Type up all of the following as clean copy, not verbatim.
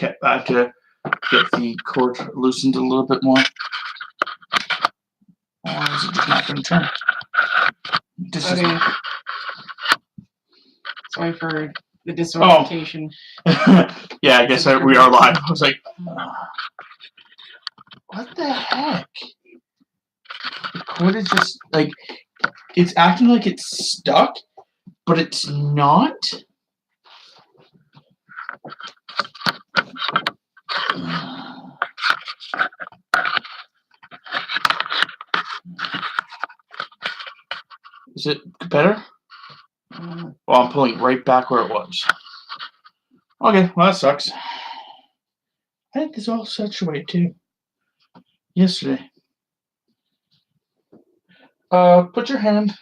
Okay, I have to get the cord loosened a little bit more. Or is it just not going to turn? Okay. Sorry for the disorientation. Oh. Yeah, I guess we are live. I was like, what the heck? The cord is just like, it's acting like it's stuck, but it's not. Is it better? Well, I'm pulling it right back where it was. Okay, well that sucks. I think this all saturated too. Yesterday. Put your hand,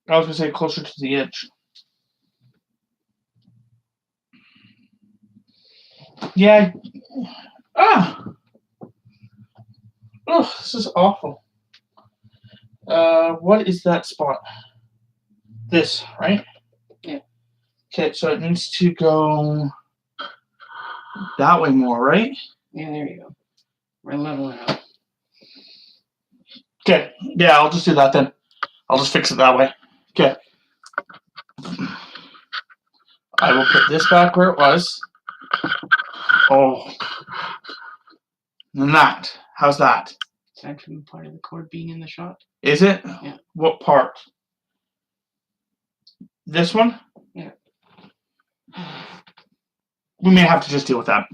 I was gonna say closer to the edge. Yeah. Oh, this is awful. What is that spot? This, right? Yeah. Okay, so it needs to go that way more, right? Yeah, there you go. We're leveling out. Okay, yeah, I'll just do that then. I'll just fix it that way. Okay. I will put this back where it was. Oh. And that. How's that? Aside from part of the cord being in the shot. Is it? Yeah. What part? This one? Yeah. We may have to just deal with that.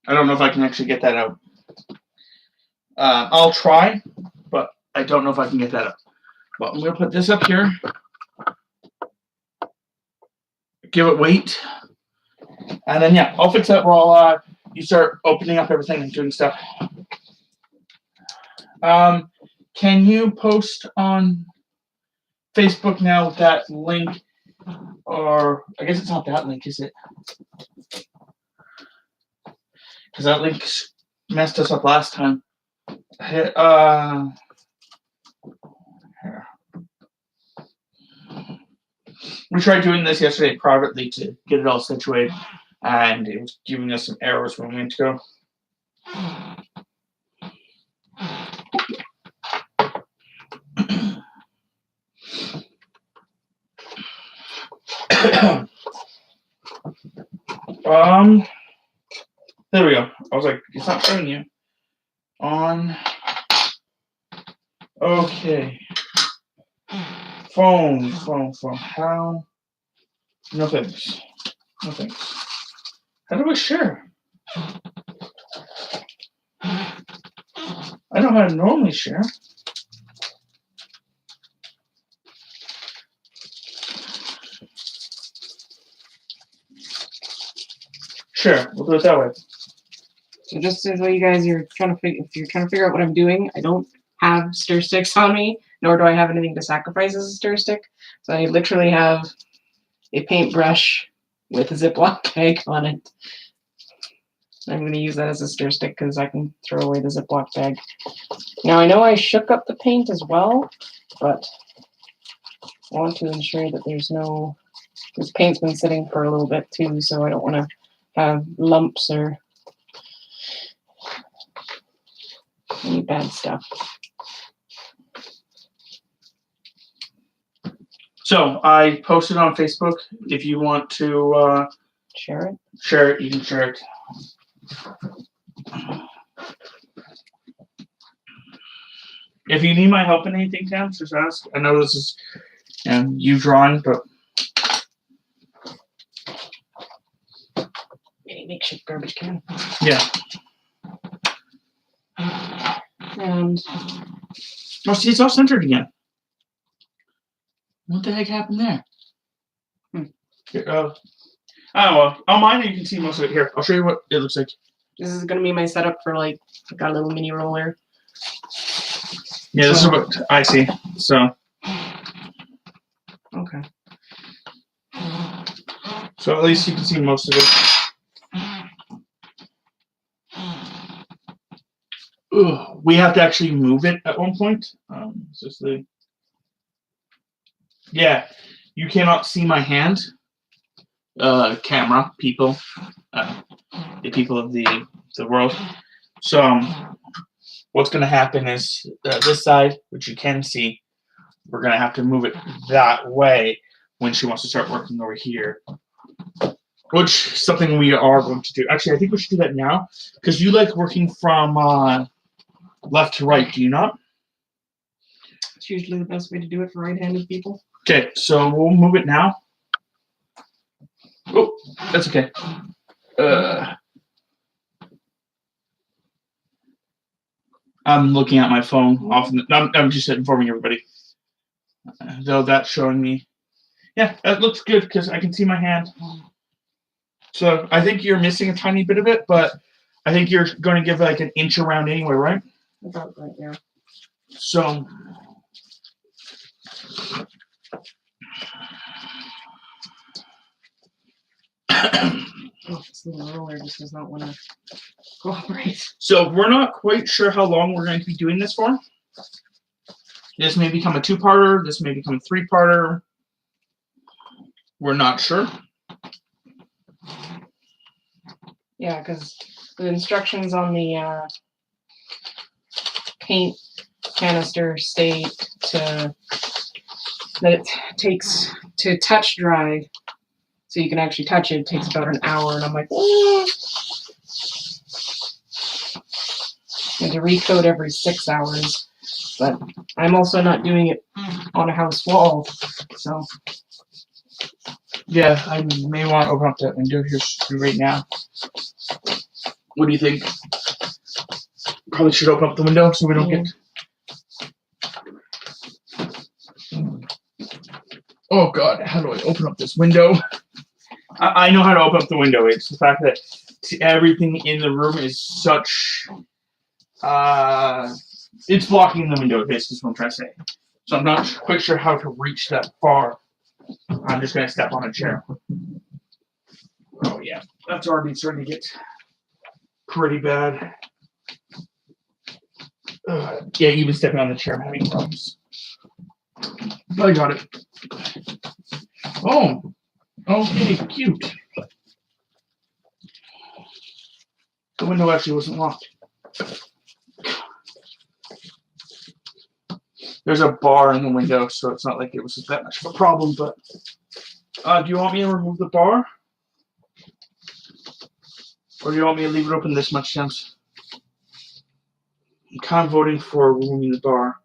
I don't know if I can actually get that out. I'll try, but I don't know if I can get that up. Well, I'm going to put this up here. Give it weight. And then, yeah, I'll fix that while you start opening up everything and doing stuff. Can you post on Facebook now with that link? Or, I guess it's not that link, is it? Because that link messed us up last time. Here. We tried doing this yesterday privately to get it all situated, and it was giving us some errors when we went to go. There we go. I was like, it's not showing you. On. Okay. Phone. How? No thanks. No thanks. How do I share? I know how to normally share. Sure, we'll do it that way. So just so you guys are trying to if you're trying to figure out what I'm doing, I don't have stir sticks on me, nor do I have anything to sacrifice as a stir stick. So I literally have a paintbrush with a Ziploc bag on it. I'm going to use that as a stir stick because I can throw away the Ziploc bag. Now I know I shook up the paint as well, but I want to ensure that there's no, this paint's been sitting for a little bit too, so I don't want to have lumps or any bad stuff. So I posted on Facebook. If you want to share it, you can share it. If you need my help in anything, Tam, just ask. I know this is you drawing, but any makeshift garbage can. Yeah. And oh, see, it's all centered again. What the heck happened there? Here, oh well, on mine you can see most of it. Here, I'll show you what it looks like. This is gonna be my setup for like, I got a little mini roller. Yeah, this is what I see. So. Okay. So at least you can see most of it. Ooh, we have to actually move it at one point. Is this the? Yeah, you cannot see my hand. camera people, the people of the world. So what's going to happen is this side, which you can see, we're going to have to move it that way when she wants to start working over here. Which is something we are going to do. Actually, I think we should do that now, because you like working from left to right, do you not? It's usually the best way to do it for right-handed people. Okay, so we'll move it now. Oh, that's okay. I'm looking at my phone. I'm just informing everybody. Though that's showing me. Yeah, that looks good because I can see my hand. So I think you're missing a tiny bit of it, but I think you're going to give like an inch around anyway, right? About right, yeah. So This little roller just does not want to cooperate. So we're not quite sure how long we're going to be doing this for. This may become a 2-parter. This may become a 3-parter. We're not sure. Yeah, because the instructions on the paint canister state that it takes to touch dry, so you can actually touch it. It takes about an hour, and I'm like, and to recoat every 6 hours. But I'm also not doing it on a house wall, so. Yeah, I may want to open up that window here right now. What do you think? Probably should open up the window so we don't get. Oh God, how do I open up this window? I know how to open up the window. It's the fact that everything in the room is such. It's blocking the window. This is what I'm trying to say. So I'm not quite sure how to reach that far. I'm just going to step on a chair. Oh yeah, that's already starting to get pretty bad. Yeah, even stepping on the chair, I'm having problems. But I got it. Oh, okay, cute. The window actually wasn't locked. There's a bar in the window, so it's not like it was that much of a problem, but do you want me to remove the bar? Or do you want me to leave it open this much, James? I'm kind of voting for removing the bar.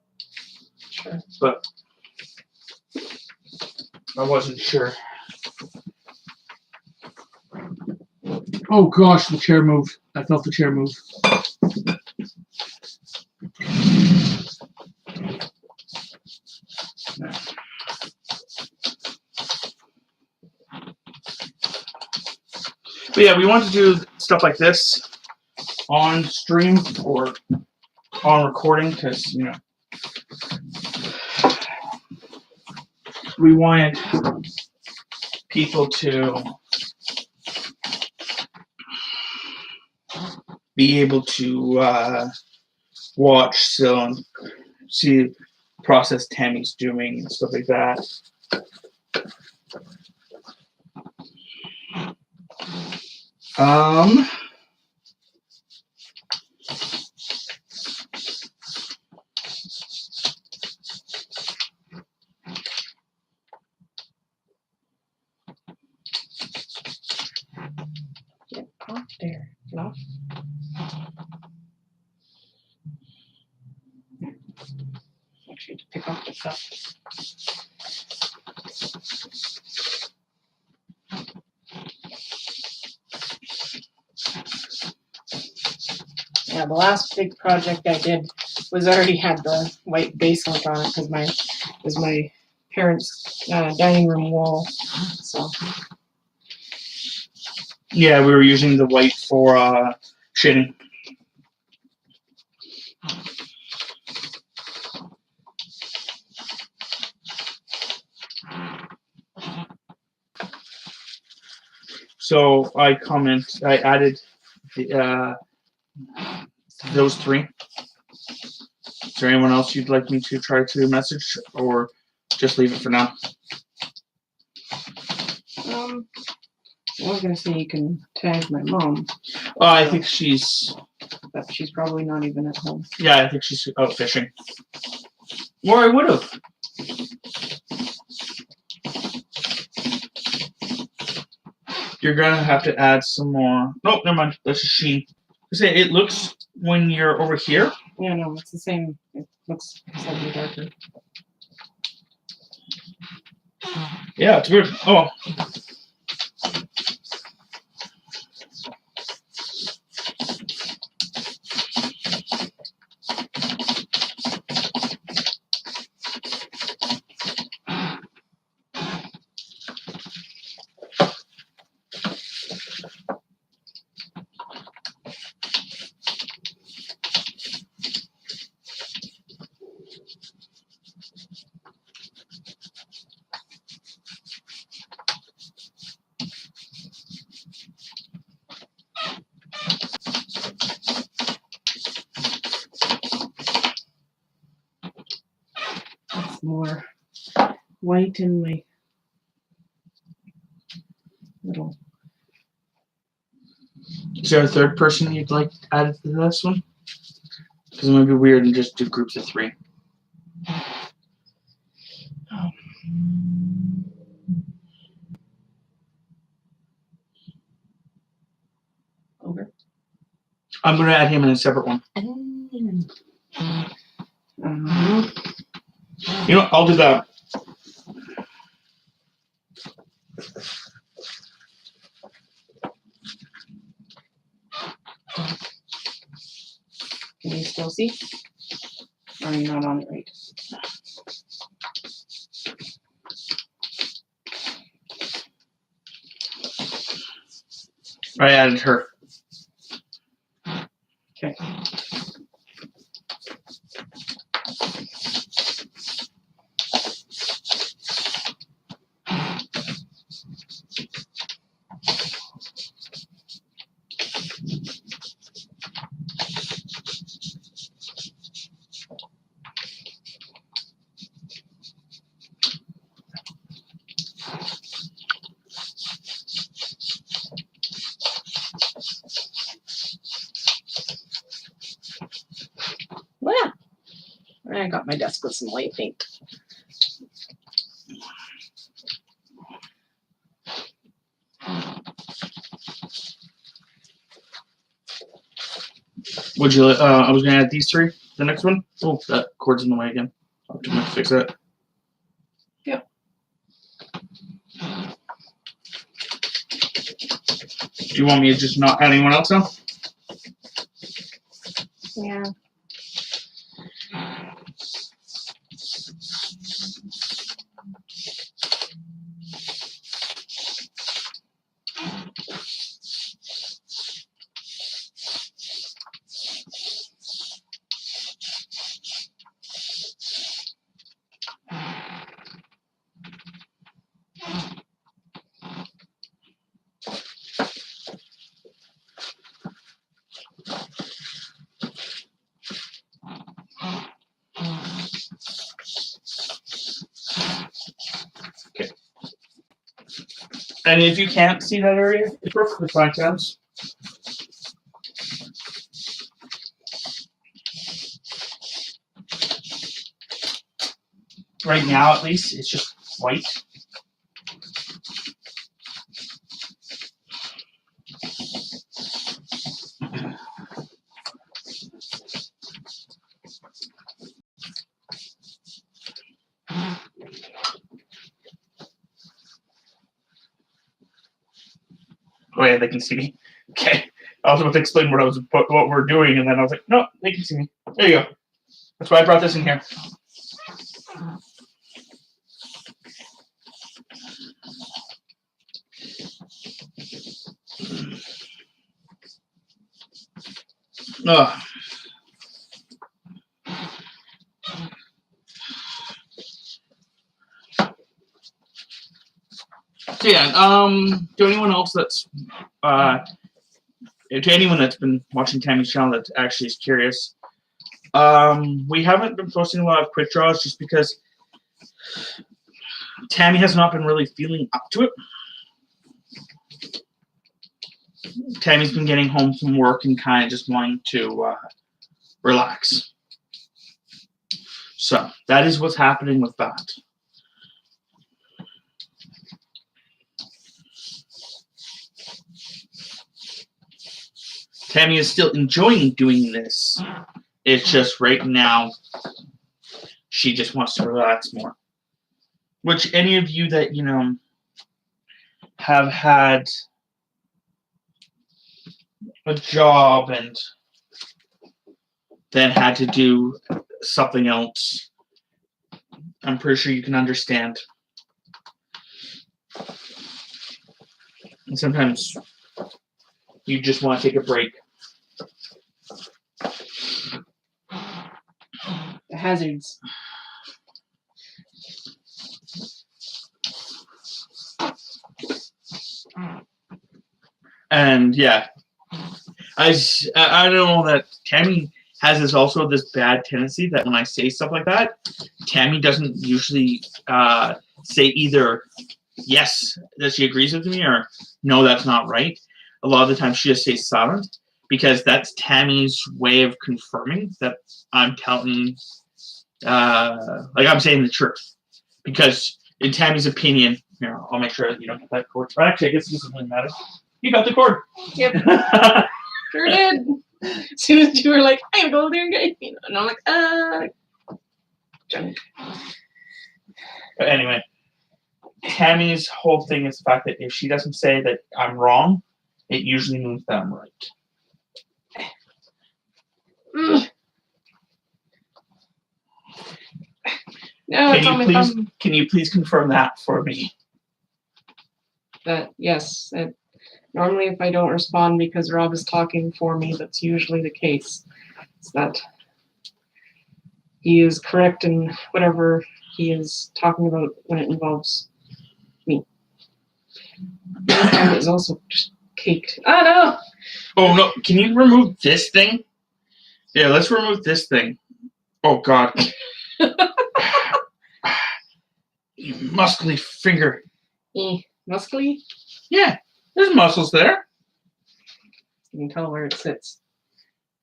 Sure. But I wasn't sure. Oh gosh, the chair moved. I felt the chair move. But yeah, we want to do stuff like this on stream or on recording because, you know, we wanted people to be able to watch still and see process Tammy's doing and stuff like that. Get off there, Fluff. Actually, to pick off the cup. Yeah, the last big project I did was already had the white base look on it because my parents' dining room wall. So. Yeah, we were using the white for shading. So I added the, those 3. Is there anyone else you'd like me to try to message or just leave it for now? I was gonna say you can tag my mom, Oh, I think she's. but she's probably not even at home. Yeah, I think she's out fishing. Or I would have. You're gonna have to add some more. Nope, never mind. That's a she. Say it looks when you're over here. Yeah, no, it's the same. It looks slightly darker. Yeah, it's weird. Oh. It's more white in my little. Is there a third person you'd like added to this one? Because it might be weird and just do groups of 3. Over. I'm gonna add him in a separate one. You know what? I'll do that. Can you still see? Or are you not on it right? I added her. Okay. Wow. I got my desk with some white paint. Would you? I was gonna add these 3. The next one. Oh, that cord's in the way again. I'll have to fix that. Yeah. Do you want me to just not add anyone else now? Yeah. Okay. And if you can't see that area, it's perfectly fine, Tams. Right now, at least, it's just white. Oh yeah, they can see me. Okay. I was about to explain what we're doing, and then I was like, no, they can see me. There you go. That's why I brought this in here. Ugh. So yeah, to anyone else that's to anyone that's been watching Tammy's channel that actually is curious, we haven't been posting a lot of quick draws just because Tammy has not been really feeling up to it. Tammy's been getting home from work and kind of just wanting to relax. So that is what's happening with that. Tammy is still enjoying doing this. It's just right now she just wants to relax more. Which any of you that, have had a job and then had to do something else, I'm pretty sure you can understand. And sometimes you just want to take a break. The hazards. And yeah, I know that Tammy has this bad tendency that when I say stuff like that, Tammy doesn't usually say either yes, that she agrees with me, or no, that's not right. A lot of the time she just stays silent, because that's Tammy's way of confirming that I'm telling, like I'm saying the truth. Because in Tammy's opinion, here, I'll make sure that you don't get that cord. Actually, I guess it doesn't really matter. You got the cord. Yep. Sure did. As soon as you were like, I'm golden great. And I'm like, junk. But anyway, Tammy's whole thing is the fact that if she doesn't say that I'm wrong, it usually means that I'm right. No, it's on my thumb. Can you please confirm that for me? That yes. Normally, if I don't respond because Rob is talking for me, that's usually the case. It's that he is correct in whatever he is talking about when it involves me. And it's also just caked. Oh no! Oh no! Can you remove this thing? Yeah, let's remove this thing. Oh God! You muscly finger. Muscly? Yeah, there's muscles there. You can tell where it sits.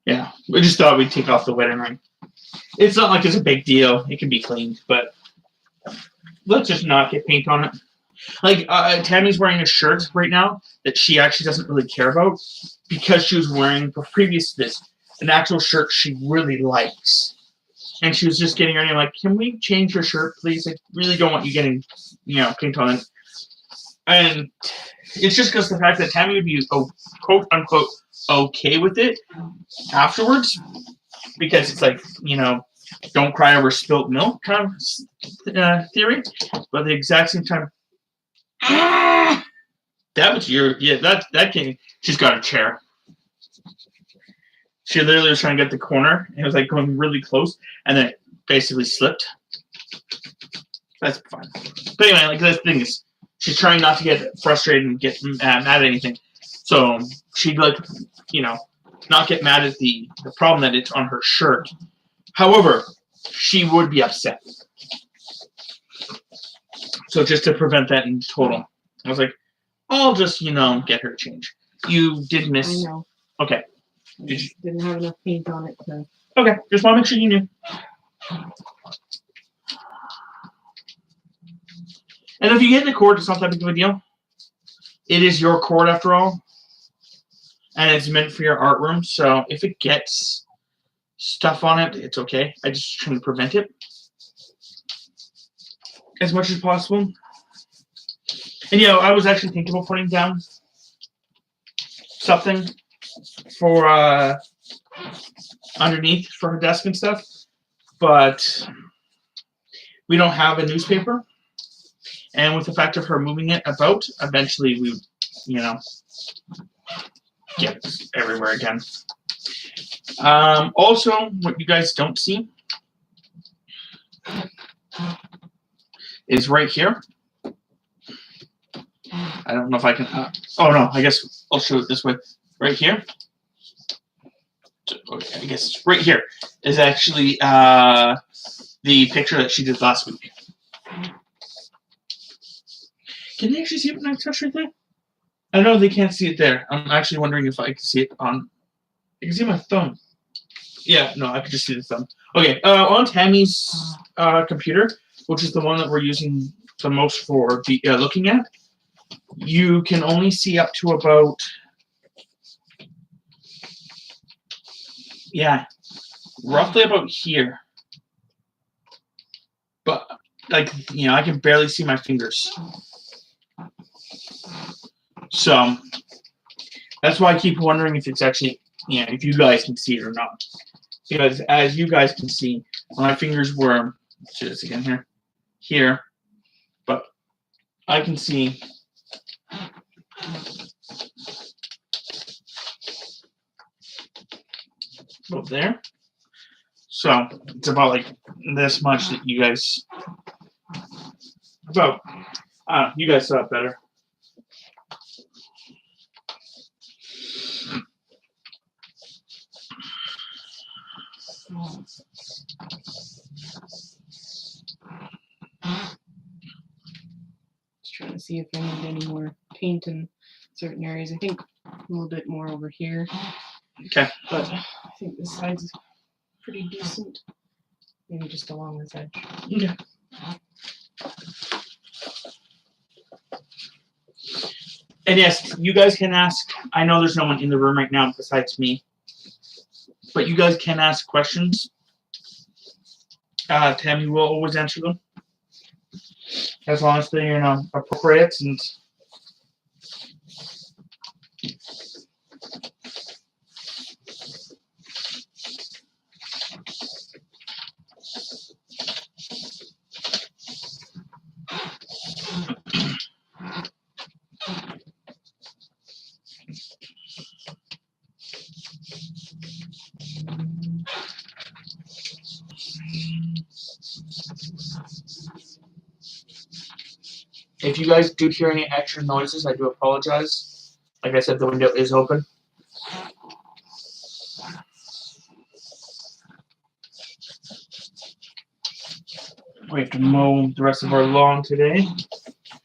Yeah, we just thought we'd take off the wedding ring. It's not like it's a big deal. It can be cleaned, but let's just not get paint on it. Like, Tammy's wearing a shirt right now that she actually doesn't really care about, because she was wearing, previous to this, an actual shirt she really likes. And she was just getting ready, like, can we change your shirt, please? I really don't want you getting, paint on it. And it's just because the fact that Tammy would be, quote unquote, okay with it afterwards, because it's like, don't cry over spilt milk kind of theory. But at the exact same time, that was that came. She's got a chair. She literally was trying to get the corner, and it was like going really close, and then it basically slipped. That's fine. But anyway, like, the thing is, she's trying not to get frustrated and get mad at anything. So she'd like, not get mad at the problem that it's on her shirt. However, she would be upset. So just to prevent that in total, I was like, I'll just, get her to change. You did miss. I know. Okay. Didn't have enough paint on it to. Okay, just want to make sure you knew. And if you get the cord, it's not that big of a deal. It is your cord after all. And it's meant for your art room, so if it gets stuff on it, it's okay. I just try to prevent it as much as possible. And I was actually thinking about putting down something for underneath for her desk and stuff, but we don't have a newspaper. And with the fact of her moving it about, eventually we would, get it everywhere again. Also, what you guys don't see is right here. I don't know if I can. Oh no, I guess I'll show it this way. Right here. Okay, I guess right here is actually the picture that she did last week. Can you actually see it when I touch right there? I know they can't see it there. I'm actually wondering if I can see it on. I can see my thumb. Yeah, no, I could just see the thumb. Okay, on Tammy's computer, which is the one that we're using the most for the looking at, you can only see up to about, yeah, roughly about here. But, like, you know, I can barely see my fingers. So, that's why I keep wondering if it's actually, you know, if you guys can see it or not. Because as you guys can see, my fingers were, let's do this again here, but I can see about there. So it's about like this much that you guys, about, you guys saw it better. Just trying to see if I need any more paint in certain areas. I think a little bit more over here. Okay. But I think this side's pretty decent. Maybe just along this edge. Okay. And yes, you guys can ask. I know there's no one in the room right now besides me, but you guys can ask questions. Tammy will always answer them, as long as they're, you know, appropriate and. If you guys do hear any extra noises, I do apologize. Like I said, the window is open. We have to mow the rest of our lawn today.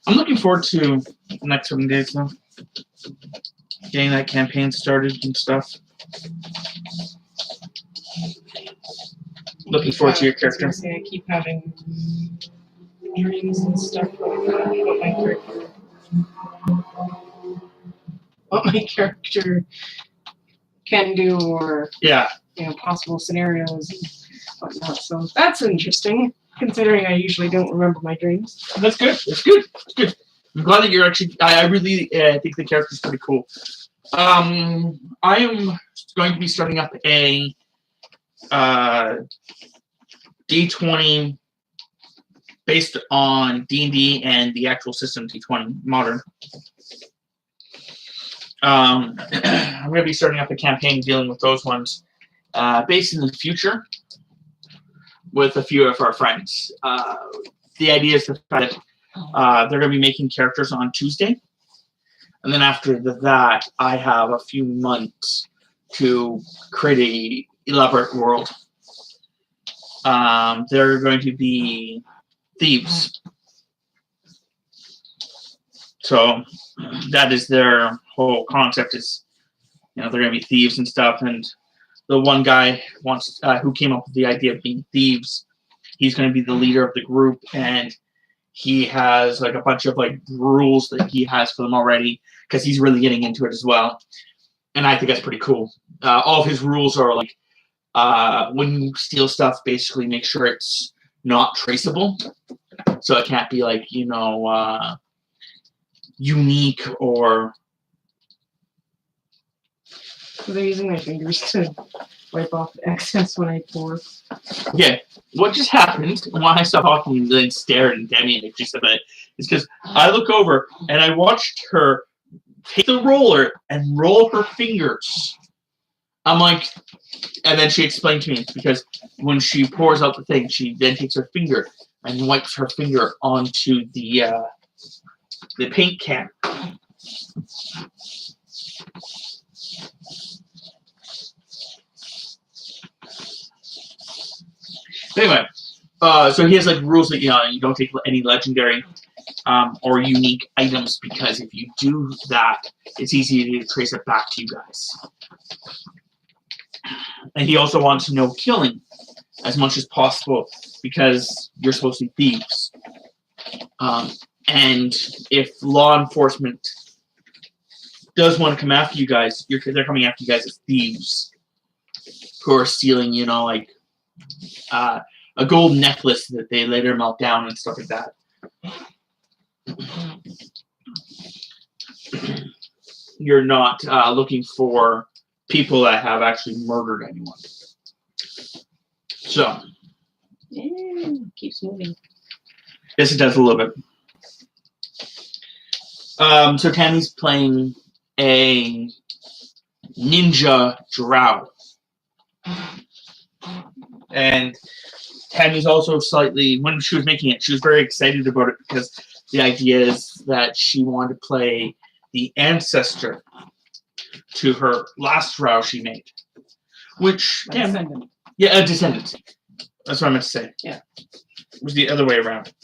I'm looking forward to the next 7 days, though. Getting that campaign started and stuff. Looking forward to your character. I keep having dreams and stuff about what my character can do, or Yeah. you know, possible scenarios and whatnot. So that's interesting, considering I usually don't remember my dreams. That's good. That's good. That's good. I'm glad that you're actually. I really think the character's pretty cool. I am going to be starting up a D20 based on D&D and the actual system D20 modern. I'm going to be starting up a campaign dealing with those ones, based in the future, with a few of our friends. The idea is the fact that they're going to be making characters on Tuesday, and then after that, I have a few months to create a elaborate world. They're going to be thieves. So that is their whole concept, is, you know, they're going to be thieves and stuff. And the one guy wants, who came up with the idea of being thieves, he's going to be the leader of the group, and he has like a bunch of like rules that he has for them already, because he's really getting into it as well. And I think that's pretty cool. All of his rules are like, when you steal stuff, basically make sure it's not traceable. So it can't be like, you know, unique or. So they're using my fingers to wipe off the excess when I pour. Yeah, what just happened when I stopped talking and then stared at Demi and she said that is because I look over and I watched her take the roller and roll her fingers. I'm like, and then she explained to me it's because when she pours out the thing, she then takes her finger and wipes her finger onto the paint can. Anyway, so he has like rules that, you know, you don't take any legendary, or unique items, because if you do that, it's easy to trace it back to you guys. And he also wants no killing as much as possible, because you're supposed to be thieves. And if law enforcement does want to come after you guys, they're coming after you guys as thieves who are stealing, you know, like a gold necklace that they later melt down and stuff like that. You're not looking for people that have actually murdered anyone. So, Keeps moving. yes, it does a little bit. So Tammy's playing a ninja drow. And Tammy's also slightly, when she was making it, she was very excited about it, because the idea is that she wanted to play the ancestor to her last drow she made. Which, A descendant. yeah, a descendant. That's what I meant to say. Yeah. It was the other way around.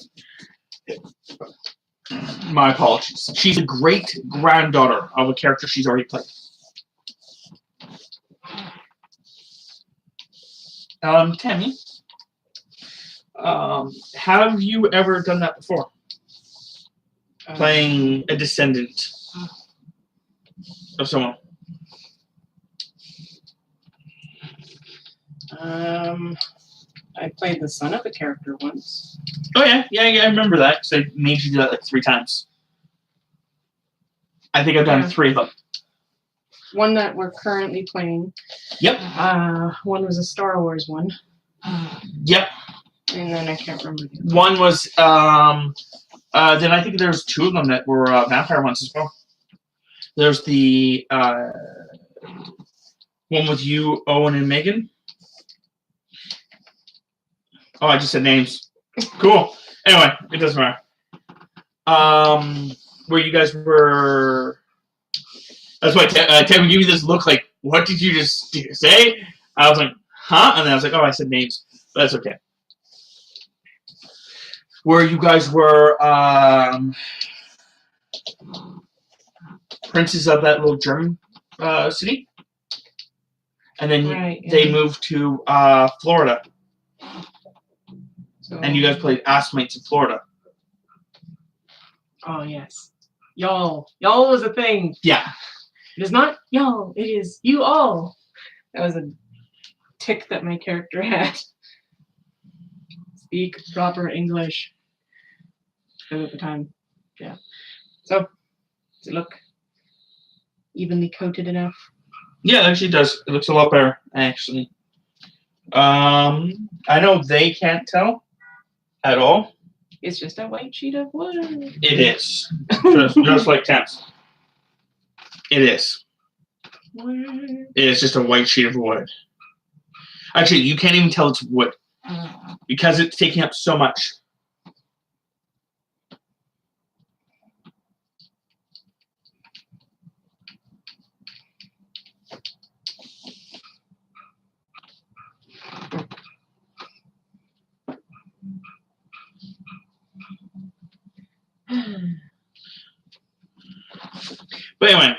My apologies. She's a great granddaughter of a character she's already played. Tammy, have you ever done that before? Playing a descendant of someone? I played the son of a character once. Oh yeah, I remember that, because I made you do that like 3 times. I think I've done 3 of them. One that we're currently playing. Yep. One was a Star Wars one. Yep. And then I can't remember the other. One was then I think there's 2 of them that were vampire ones as well. There's the one with you, Owen, and Megan. Oh, I just said names. Cool. Anyway, it doesn't matter. Where you guys were. That's why Tim gave me this look like, what did you just say? I was like, huh? And then I was like, oh, I said names. But that's okay. Where you guys were princes of that little German city. And then they moved to Florida. So, and you guys played Assmates in Florida. Oh, yes. Y'all. Y'all was a thing. Yeah. It is not y'all. It is you all. That was a tick that my character had. Speak proper English. At the time. Yeah. So, does it look evenly coated enough? Yeah, it actually does. It looks a lot better, actually. I know they can't tell at all. It's just a white sheet of wood. It is. just like temps. It is. It is just a white sheet of wood. Actually, you can't even tell it's wood. Because it's taking up so much. But anyway,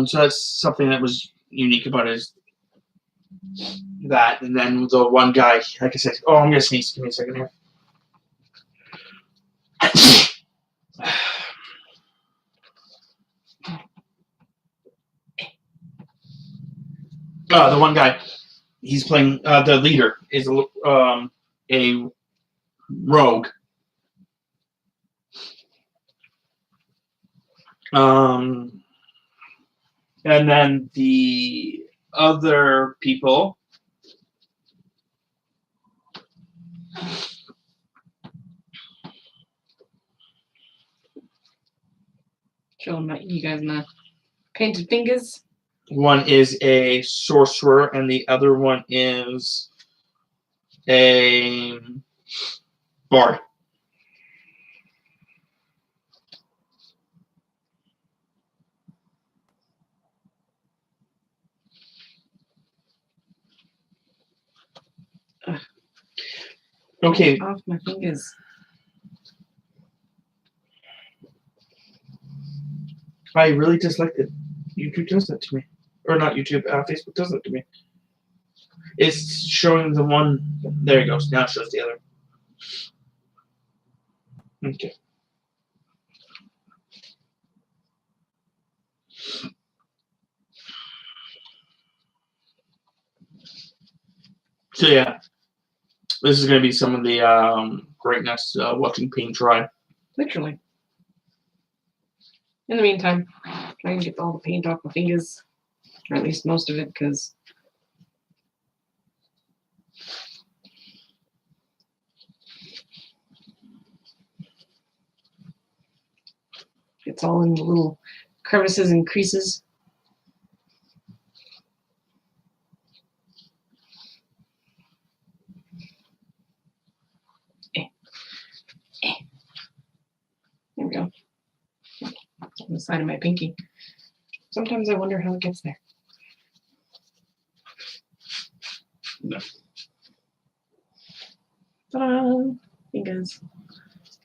so that's something that was unique about it, is that, and then the one guy, like I said, oh, I'm gonna sneeze. Give me a second here. The one guy, he's playing the leader is a rogue. And then the other people. Showing you guys my painted fingers. One is a sorcerer, and the other one is a bard. Okay. Off my fingers. I really dislike it. YouTube does that to me. Or not YouTube, Facebook does that to me. It's showing the one. There it goes. Now it shows the other. Okay. So yeah, this is going to be some of the greatness watching paint dry. Literally. In the meantime, trying to get all the paint off my fingers, or at least most of it, because it's all in the little crevices and creases. There we go. On the side of my pinky. Sometimes I wonder how it gets there. No. Ta-da! Fingers.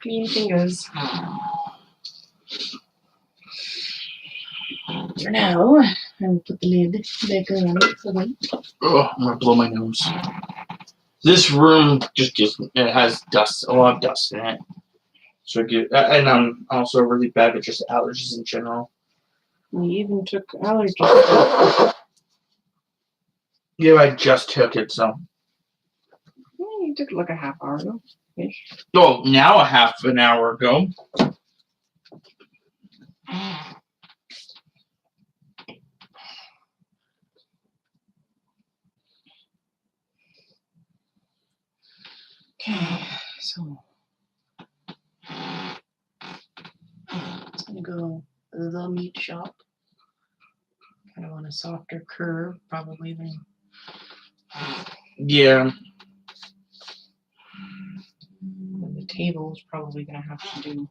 Clean fingers. For now, I will put the lid back on for them. Oh, I'm going to blow my nose. This room just it has dust, a lot of dust in it. So and I'm also really bad with just allergies in general. We even took allergies. Yeah, I just took it, so. You took like a half hour ago. Oh, now a half an hour ago. Okay, so it's gonna go the meat shop. Kind of on a softer curve, probably than. Yeah. And the table is probably gonna have to do.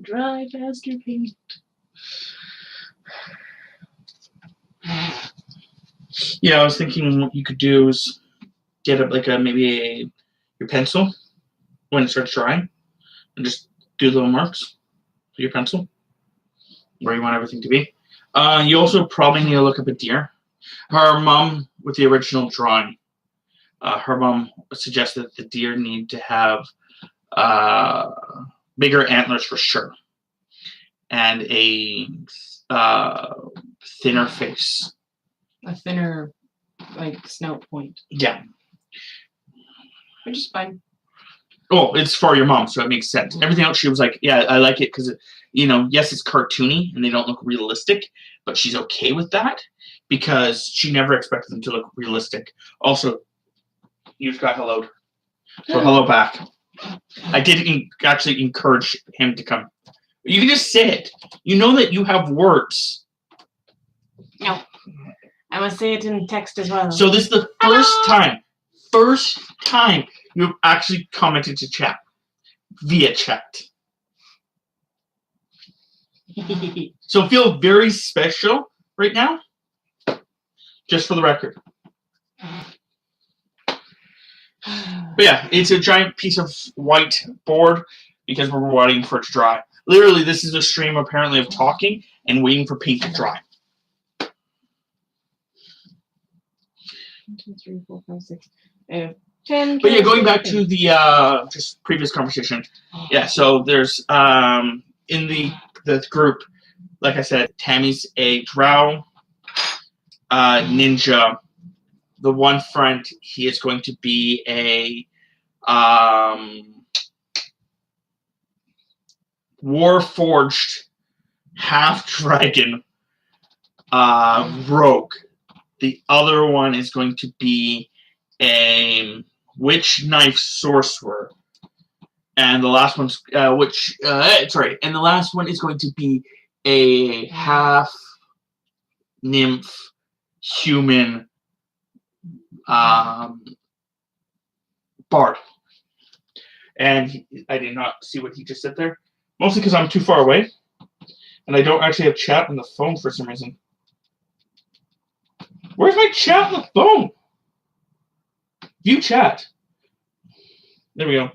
Dry faster paint. Yeah, I was thinking what you could do is get your pencil when it starts drying, and just do little marks with your pencil where you want everything to be. You also probably need to look up a deer. Her mom, with the original drawing, her mom suggested that the deer need to have bigger antlers for sure, and a thinner face. A thinner, like, snout point. Yeah. Which is fine. Oh, it's for your mom, so it makes sense. Everything else, she was like, yeah, I like it because, yes, it's cartoony and they don't look realistic, but she's okay with that because she never expected them to look realistic. Also, you just got helloed. So hello back. I did actually encourage him to come. You can just say it. You know that you have words. No. I must say it in text as well. So this is the first time you've actually commented to chat via chat. So feel very special right now, just for the record. But yeah, it's a giant piece of white board because we're waiting for it to dry. Literally, this is a stream apparently of talking and waiting for paint to dry. 1, 2, 3, 4, 5, 6. 10. But yeah, going back to the just previous conversation. Yeah, so there's in the group, like I said, Tammy's a drow ninja. The one friend, he is going to be a Warforged half-dragon rogue. The other one is going to be a witch knife sorcerer. And the last one's and the last one is going to be a half nymph human bard. And I did not see what he just said there. Mostly because I'm too far away. And I don't actually have chat on the phone for some reason. Where's my chat on the phone? View chat. There we go.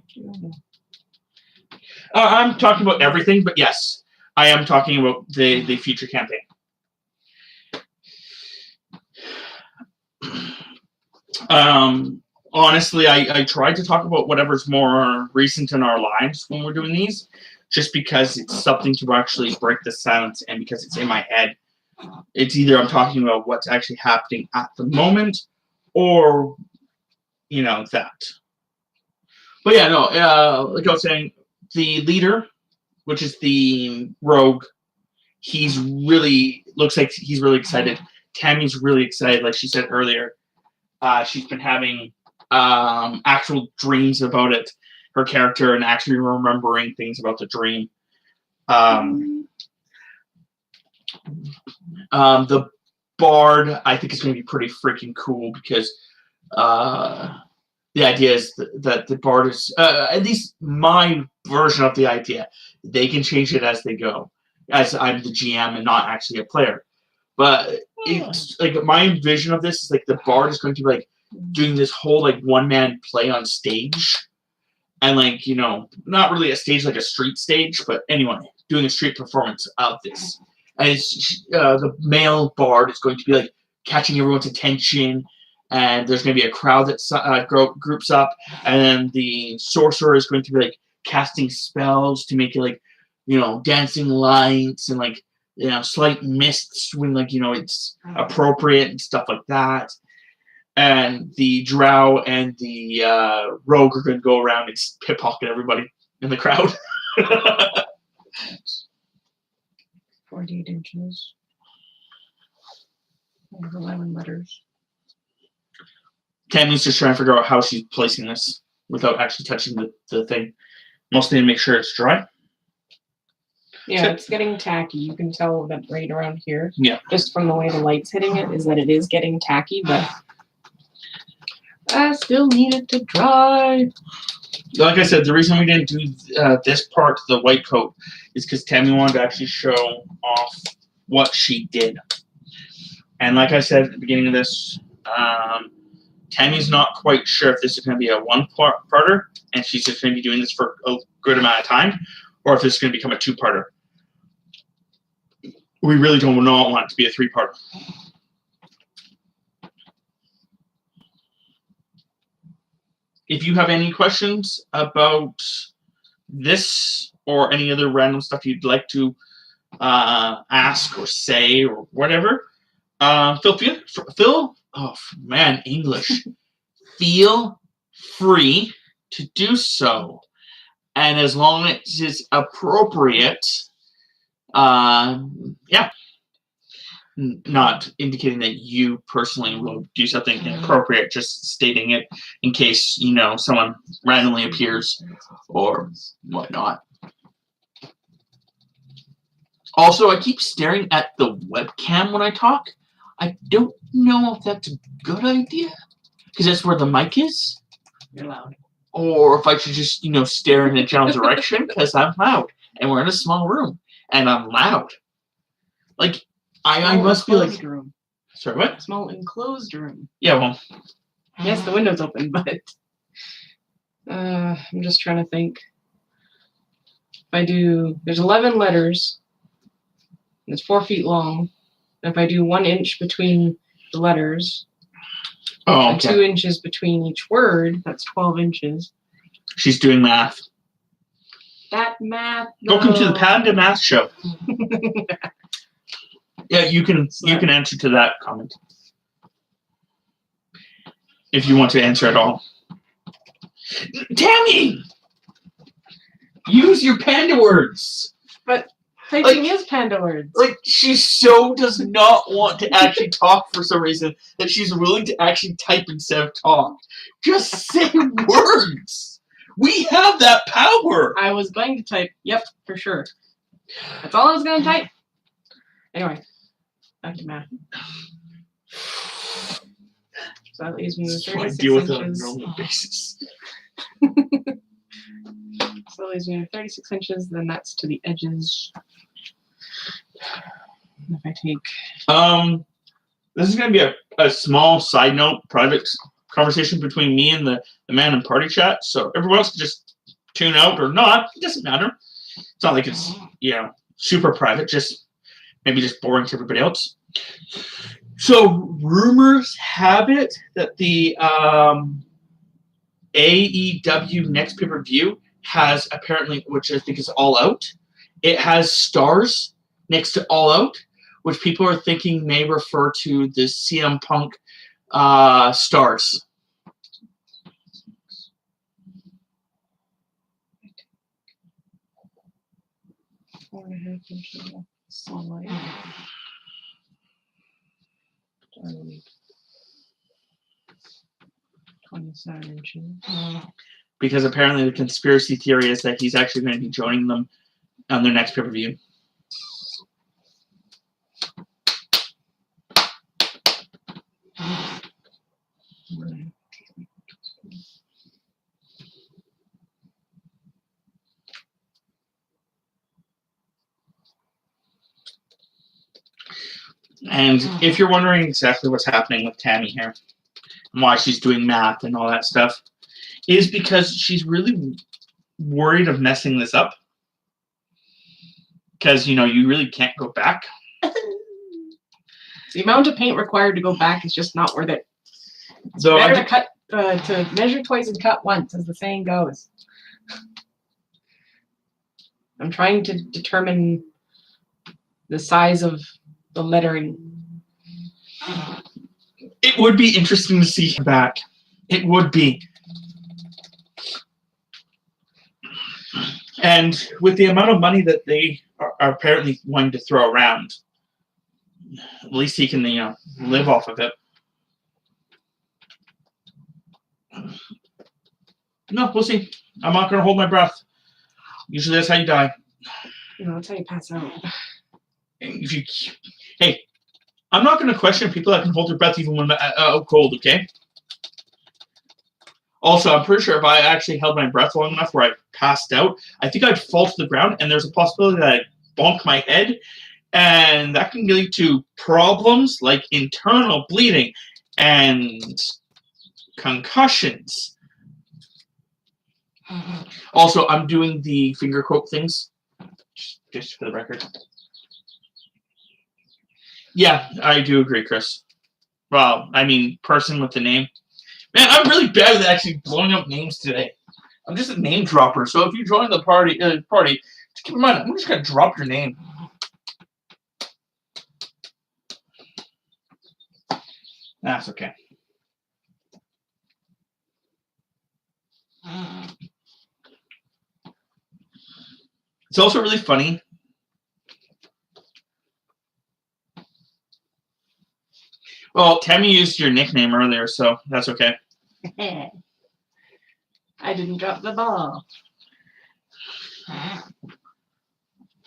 I'm talking about everything, but yes, I am talking about the future campaign. Honestly, I tried to talk about whatever's more recent in our lives when we're doing these, just because it's something to actually break the silence, and because it's in my head. It's either I'm talking about what's actually happening at the moment, or, you know, that. But yeah, no, like I was saying, the leader, which is the rogue, looks like he's really excited. Tammy's really excited, like she said earlier. She's been having actual dreams about it, her character, and actually remembering things about the dream. The bard, I think, is going to be pretty freaking cool, because the idea is that the bard is, at least my version of the idea, they can change it as they go, as I'm the GM and not actually a player. But it's like, my vision of this is like the bard is going to be like doing this whole like one-man play on stage, and like, you know, not really a stage like a street stage, but anyway, doing a street performance of this. And it's the male bard is going to be like catching everyone's attention, and there's going to be a crowd that groups up, and then the sorcerer is going to be like casting spells to make it like, you know, dancing lights and like, you know, slight mists when, like, you know, it's appropriate and stuff like that. And the drow and the rogue are going to go around and pickpocket everybody in the crowd. 48 inches. 11 letters. Tammy's just trying to figure out how she's placing this without actually touching the thing. Mostly to make sure it's dry. Yeah, it's getting tacky. You can tell that right around here. Yeah. Just from the way the light's hitting it, is that it is getting tacky, but I still need it to dry. Like I said, the reason we didn't do this part, the white coat, is because Tammy wanted to actually show off what she did. And like I said at the beginning of this, Tammy's not quite sure if this is going to be a one-parter, and she's just going to be doing this for a good amount of time, or if this is going to become a two-parter. We really don't want it to be a three-parter. If you have any questions about this or any other random stuff you'd like to ask or say or whatever, feel free to do so. And as long as it's appropriate, yeah. Not indicating that you personally will do something inappropriate, just stating it in case, you know, someone randomly appears or whatnot. Also, I keep staring at the webcam when I talk. I don't know if that's a good idea, because that's where the mic is. You're loud. Or if I should just, you know, stare in the general direction, because I'm loud, and we're in a small room, and I'm loud. Like, I must be like... room. Sorry, what? Small enclosed room. Yeah, well... Yes, the window's open, but... I'm just trying to think. If I do... There's 11 letters. And it's 4 feet long. And if I do 1 inch between the letters... Oh, and 2 inches between each word, that's 12 inches. She's doing math. That math... Welcome to the Panda Math Show. Yeah, you can answer to that comment if you want to answer at all. Tammy, use your panda words. But typing is panda words. Like, she so does not want to actually talk for some reason that she's willing to actually type instead of talk. Just say words. We have that power. I was going to type, yep, for sure. That's all I was going to type. Anyway. Back to math. So that leaves me with 36 deal with inches. it on a normal basis. So that leaves me with 36 inches, then that's to the edges. If I take... This is going to be a small side note, private conversation between me and the man in party chat. So everyone else can just tune out or not. It doesn't matter. It's not like it's, super private. Just maybe just boring to everybody else. So rumors have it that the AEW next pay-per-view has apparently, which I think is All Out. It has stars next to All Out, which people are thinking may refer to the CM Punk stars. Four and a half inches of sunlight. 27 inches. Because apparently the conspiracy theory is that he's actually going to be joining them on their next pay-per-view. And if you're wondering exactly what's happening with Tammy here, and why she's doing math and all that stuff, is because she's really worried of messing this up. Because, you really can't go back. The amount of paint required to go back is just not worth it. It's So better to measure twice and cut once, as the saying goes. I'm trying to determine the size of the lettering. It would be interesting to see him back. It would be. And with the amount of money that they are apparently wanting to throw around, at least he can, live off of it. No, we'll see. I'm not going to hold my breath. Usually that's how you die. That's how you pass out. Hey, I'm not going to question people that can hold their breath even when out cold, okay? Also, I'm pretty sure if I actually held my breath long enough where I passed out, I think I'd fall to the ground, and there's a possibility that I'd bonk my head, and that can lead to problems like internal bleeding and concussions. Also, I'm doing the finger quote things, just for the record. Yeah, I do agree, Chris. Well, I mean, person with the name. Man, I'm really bad at actually blowing up names today. I'm just a name dropper, so if you join the party, just keep in mind, I'm just going to drop your name. That's okay. It's also really funny. Well, Tammy used your nickname earlier, so that's okay. I didn't drop the ball.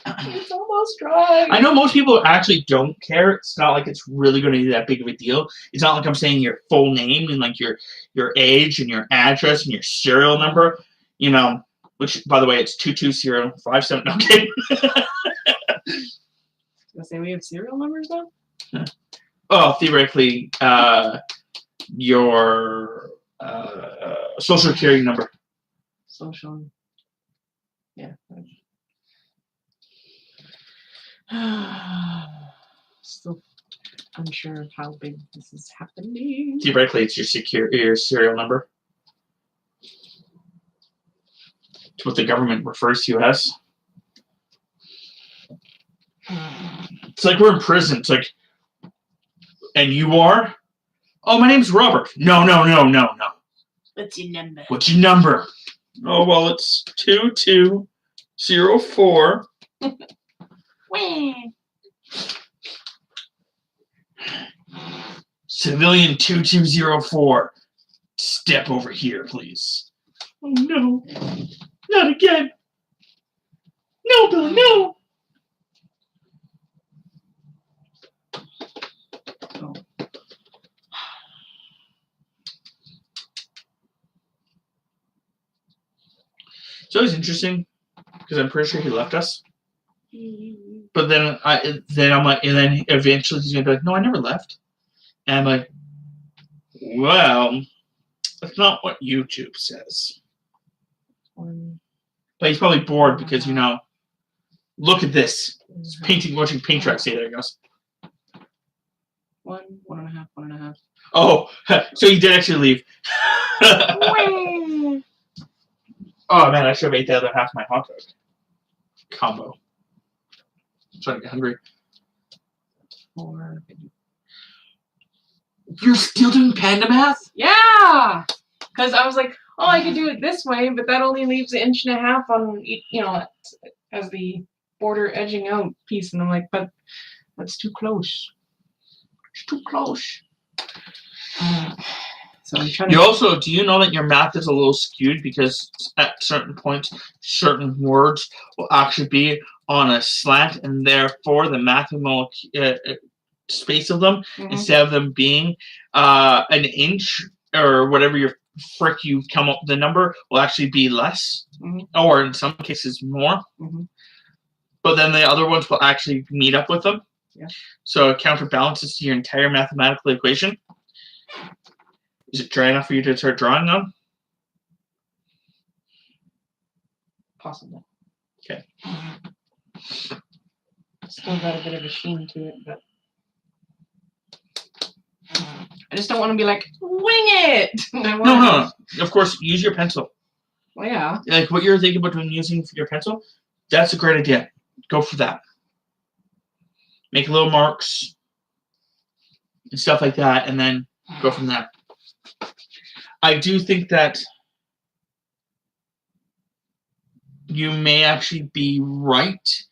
It's almost dry. I know most people actually don't care. It's not like it's really going to be that big of a deal. It's not like I'm saying your full name and like your age and your address and your serial number. Which, by the way, it's 22057. Okay. I say we have serial numbers now? Oh, theoretically, your social security number. Social. Yeah. Still unsure of how big this is happening. Theoretically, it's your serial number. It's what the government refers to as. It's like we're in prison. It's like, and you are? Oh, my name's Robert. No. What's your number? What's your number? Oh, well, it's 2204. Civilian 2204. Step over here, please. Oh, no. Not again. No, Billy, no. Oh. It's always interesting because I'm pretty sure he left us. But then I'm like, and then eventually he's gonna be like, no, I never left. And I'm like, well, that's not what YouTube says. But he's probably bored because, you know, look at this. It's painting, watching paint truck. See, there he goes. 1, 1.5, 1.5. Oh, so you did actually leave. Oh, man, I should have ate the other half of my hot dog combo. I'm starting to get hungry. 4. You're still doing panda math? Yeah! Because I was like, oh, I could do it this way, but that only leaves 1.5 inches on, you know, as the border edging out piece. And I'm like, but that's too close. It's too close. So I'm trying to. You also, do you know that your math is a little skewed because at certain points, certain words will actually be on a slant, and therefore the mathematical space of them, instead of them being an inch or whatever your frick you come up with the number, will actually be less, or in some cases more. But then the other ones will actually meet up with them. Yeah. So it counterbalances your entire mathematical equation. Is it dry enough for you to start drawing on? Possible. Okay. Still got a bit of a sheen to it, but I just don't want to be like, wing it! No. Of course, use your pencil. Well, yeah. Like what you're thinking about doing using your pencil, that's a great idea. Go for that. Make little marks and stuff like that, and then go from there. I do think that you may actually be right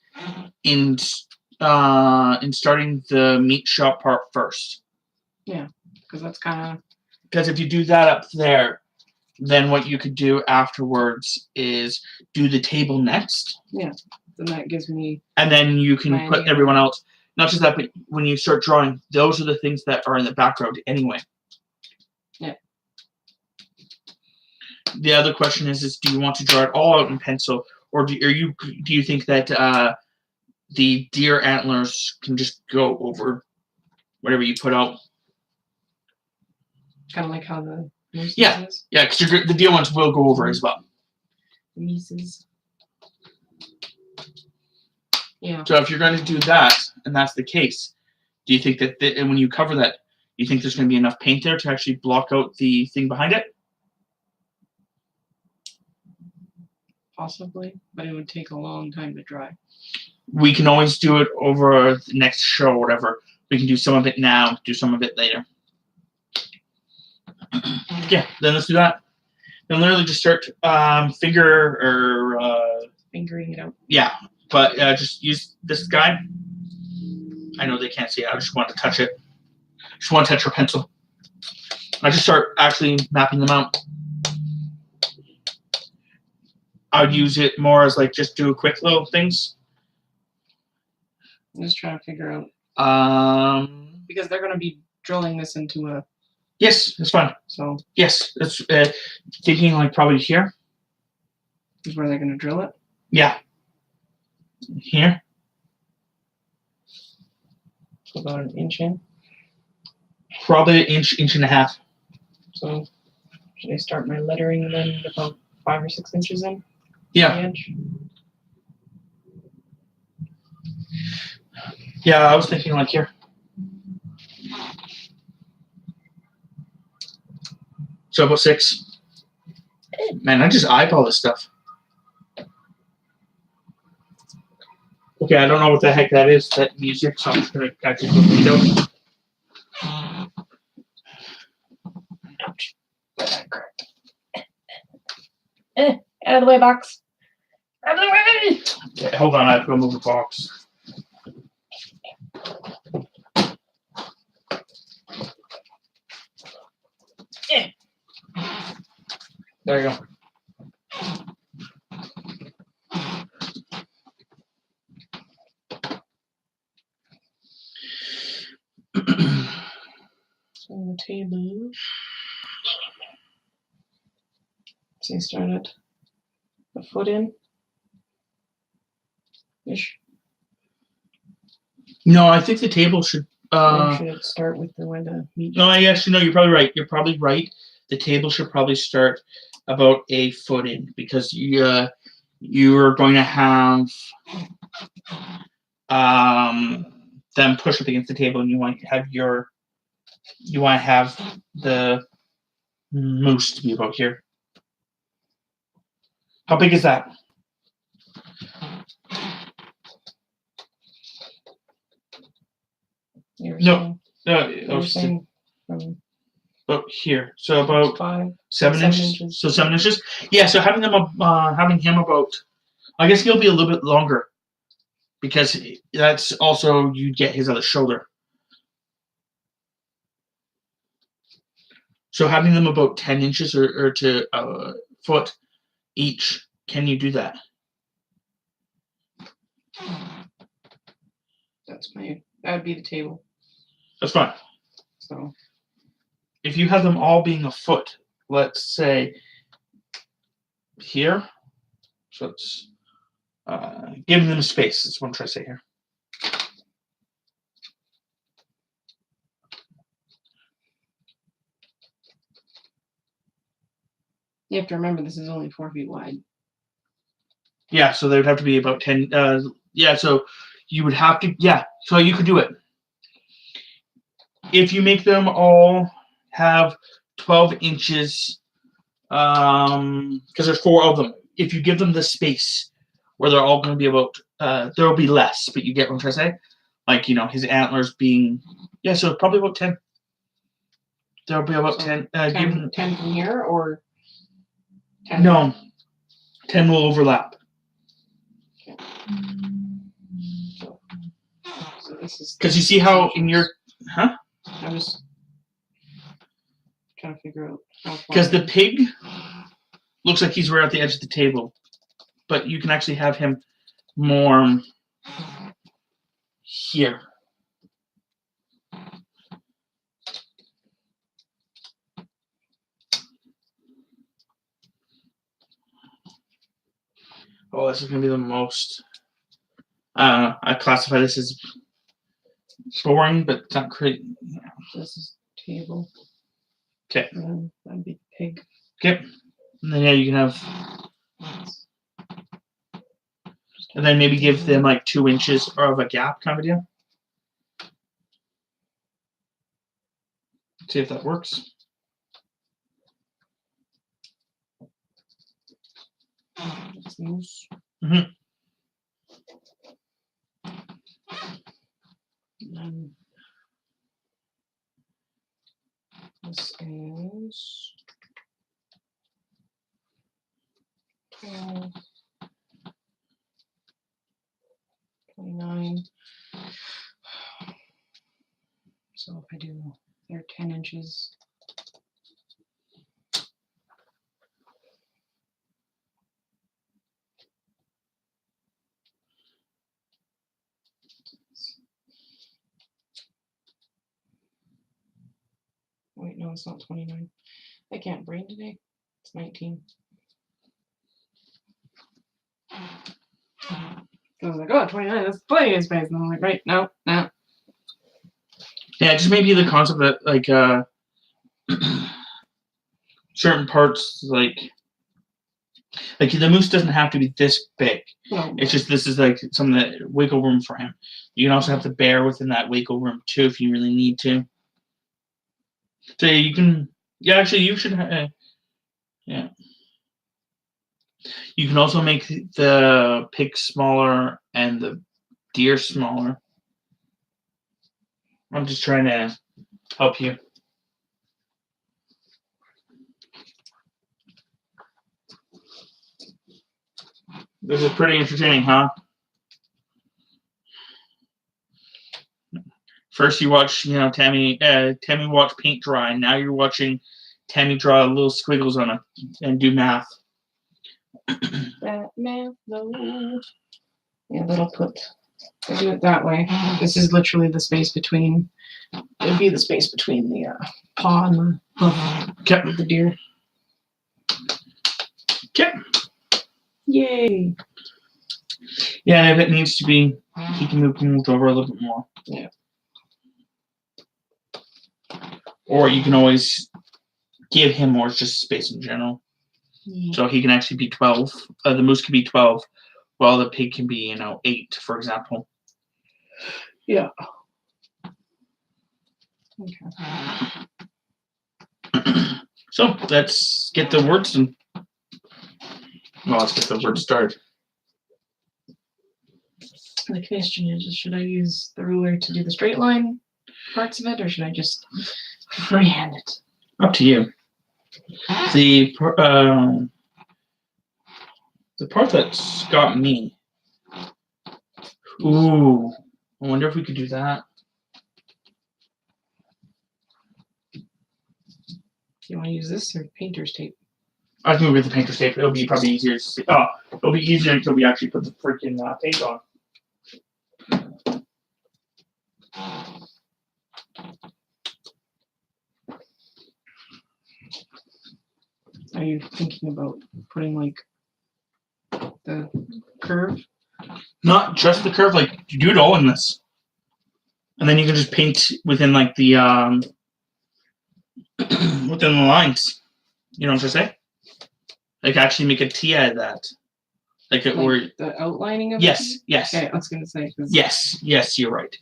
in starting the meat shop part first. Yeah, because that's kind of. Because if you do that up there, then what you could do afterwards is do the table next. Yeah, then that gives me. And then you can put everyone else. Not just that, but when you start drawing, those are the things that are in the background anyway. Yeah. The other question is do you want to draw it all out in pencil, or do you think that the deer antlers can just go over whatever you put out? Kind of like how the moose is. Yeah, because the deer ones will go over as well. The Mises. Yeah. So if you're going to do that, and that's the case, do you think that and when you cover that, you think there's going to be enough paint there to actually block out the thing behind it? Possibly, but it would take a long time to dry. We can always do it over the next show or whatever. We can do some of it now, do some of it later. Yeah, then let's do that. Then literally just start fingering it out. Yeah, but just use this guy. I know they can't see it. I just want to touch it. Just want to touch your pencil. I just start actually mapping them out. I would use it more as like just do quick little things. I'm just trying to figure out. Because they're going to be drilling this into a. Yes, that's fine. So. Yes, it's thinking like probably here. Is where they're going to drill it? Yeah. Here. So about 1 inch in. Probably an inch and a half. So should I start my lettering then about 5 or 6 inches in? Yeah. Inch? Yeah, I was thinking like here. So about 6. Man, I just eyeball this stuff. Okay, I don't know what the heck that is, that music, so I'm just going to actually put it out. Ouch. Out of the way, box. Out of the way! Okay, hold on, I have to go move the box. There you go. So the table. So you started a foot in. Ish. No, I think the table should Or should it start with the where the meat? No, I actually no. You're probably right. You're probably right. The table should probably start about a foot in because you are going to have them push up against the table, and you want to have the moose to be about here. How big is that? No, saying about here. So about 7 inches. So 7 inches. Yeah. So having him about, I guess he'll be a little bit longer because that's also you get his other shoulder. So having them about 10 inches or to a foot each. Can you do that? That would be the table. That's fine. So if you have them all being a foot, let's say here, so it's giving them space. That's what I'm trying to say here. You have to remember this is only 4 feet wide. Yeah, so they would have to be about 10. Yeah, so you would have to. Yeah, so you could do it. If you make them all have 12 inches, because there's 4 of them. If you give them the space where they're all going to be about, there will be less, but you get what I'm trying to say? Like, his antlers being, yeah, so probably about 10. There'll be about 10. 10 from here or 10? No, 10 will overlap. Okay. So this is. Because you see how in your, huh? I'm just trying to figure out how far. Because the pig looks like he's right at the edge of the table, but you can actually have him more here. Oh, this is going to be the most. I classify this as boring, but it's not crazy. This is table. Okay. That'd be pig. Okay. And then, yeah, you can have. And then maybe give them like 2 inches of a gap kind of deal. See if that works. Mm-hmm. This is 12, 29. So if I do, they're 10 inches. Wait, no, it's not 29. I can't brain today. It's 19. I was like, oh, 29, that's plenty of space. And I'm like, right, no. Yeah, just maybe the concept that, like, certain parts, like the moose doesn't have to be this big. No. It's just this is like some of the wiggle room for him. You can also have the bear within that wiggle room too if you really need to. So you can, yeah, actually you should, yeah. You can also make the pig smaller and the deer smaller. I'm just trying to help you. This is pretty entertaining, huh? First you watch, Tammy watch paint dry, and now you're watching Tammy draw little squiggles on it and do math. That math, no. Yeah, that'll put. I do it that way. This is literally the space between. It'd be the space between the paw and the hoof of the deer. Okay. Yay. Yeah, and if it needs to be, he can move over a little bit more. Yeah. Or you can always give him more just space in general. Yeah. So he can actually be 12. The moose can be 12, while the pig can be, 8, for example. Yeah. Okay. So let's get the words and let's get the words started. The question is, should I use the ruler to do the straight line parts of it, or should I just freehand it? Up to you. The part that's got me. Ooh, I wonder if we could do that. You want to use this or painter's tape? I can go with the painter's tape. It'll be probably easier to see. Oh, it'll be easier until we actually put the freaking paint on. Are you thinking about putting like the curve? Not just the curve, like you do it all in this. And then you can just paint within like the within the lines. You know what I'm saying? Like actually make a T out of that. Like it or the outlining of yes, it? yes. Okay, I was gonna say Yes, you're right.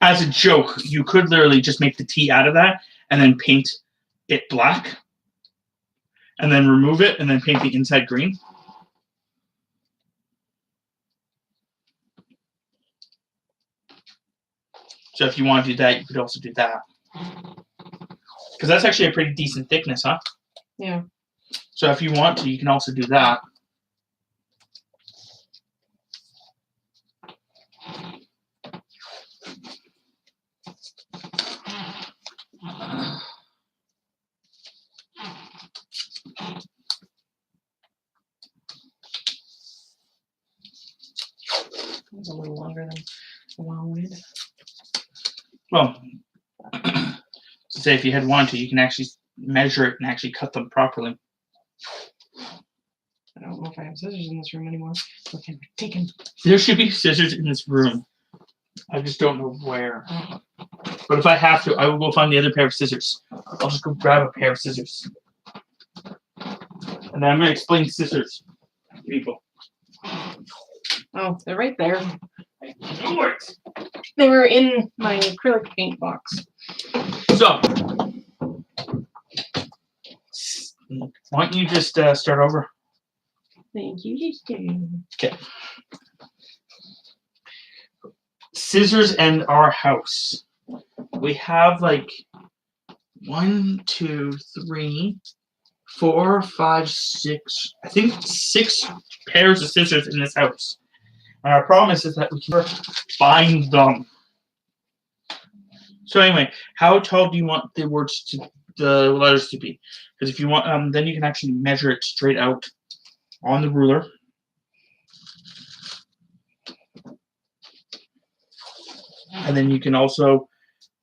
As a joke, you could literally just make the T out of that and then paint it black. And then remove it and then paint the inside green. So if you want to do that, you could also do that. Because that's actually a pretty decent thickness, huh? Yeah. So if you want to, you can also do that. It's a little longer than the one I wanted. Well, so say if you had wanted to, you can actually measure it and actually cut them properly. I don't know if I have scissors in this room anymore. Okay, taken. There should be scissors in this room. I just don't know where. But if I have to, I will go find the other pair of scissors. I'll just go grab a pair of scissors. And then I'm going to explain scissors to people. Oh, they're right there. I knew it! They were in my acrylic paint box. So, why don't you just start over? Thank you. Okay. Scissors and our house. We have like 1, 2, 3, 4, 5, 6. I think 6 pairs of scissors in this house. And our problem is that we can never find them. So anyway, how tall do you want the letters to be? Because if you want, then you can actually measure it straight out on the ruler. And then you can also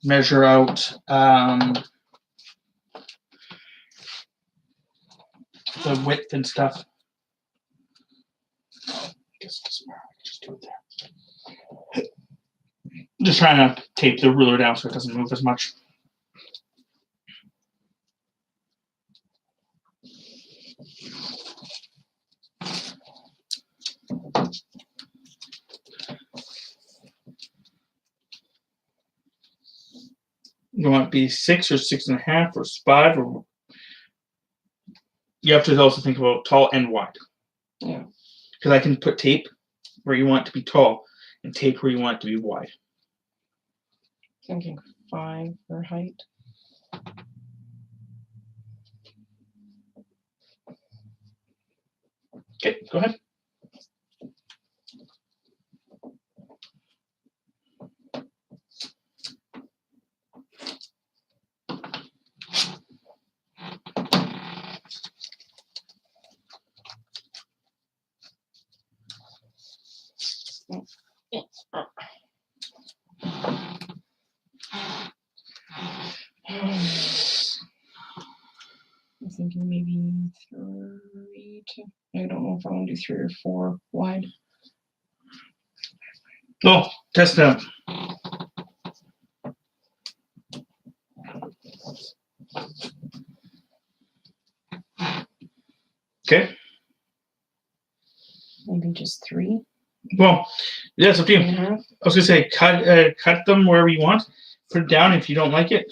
measure out the width and stuff. Just do it there. Just trying to tape the ruler down so it doesn't move as much. You want it to be 6 or 6.5 or 5 or you have to also think about tall and wide. Yeah. Because I can put tape where you want it to be tall and tape where you want it to be wide. Thinking 5 for height. Okay, go ahead. I'm thinking maybe 3 to. I don't know if I want to do 3 or 4 wide. Oh, test out. Okay. Maybe just 3. Well, yeah, it's up to you. 3.5. I was gonna say cut them wherever you want. Put it down if you don't like it.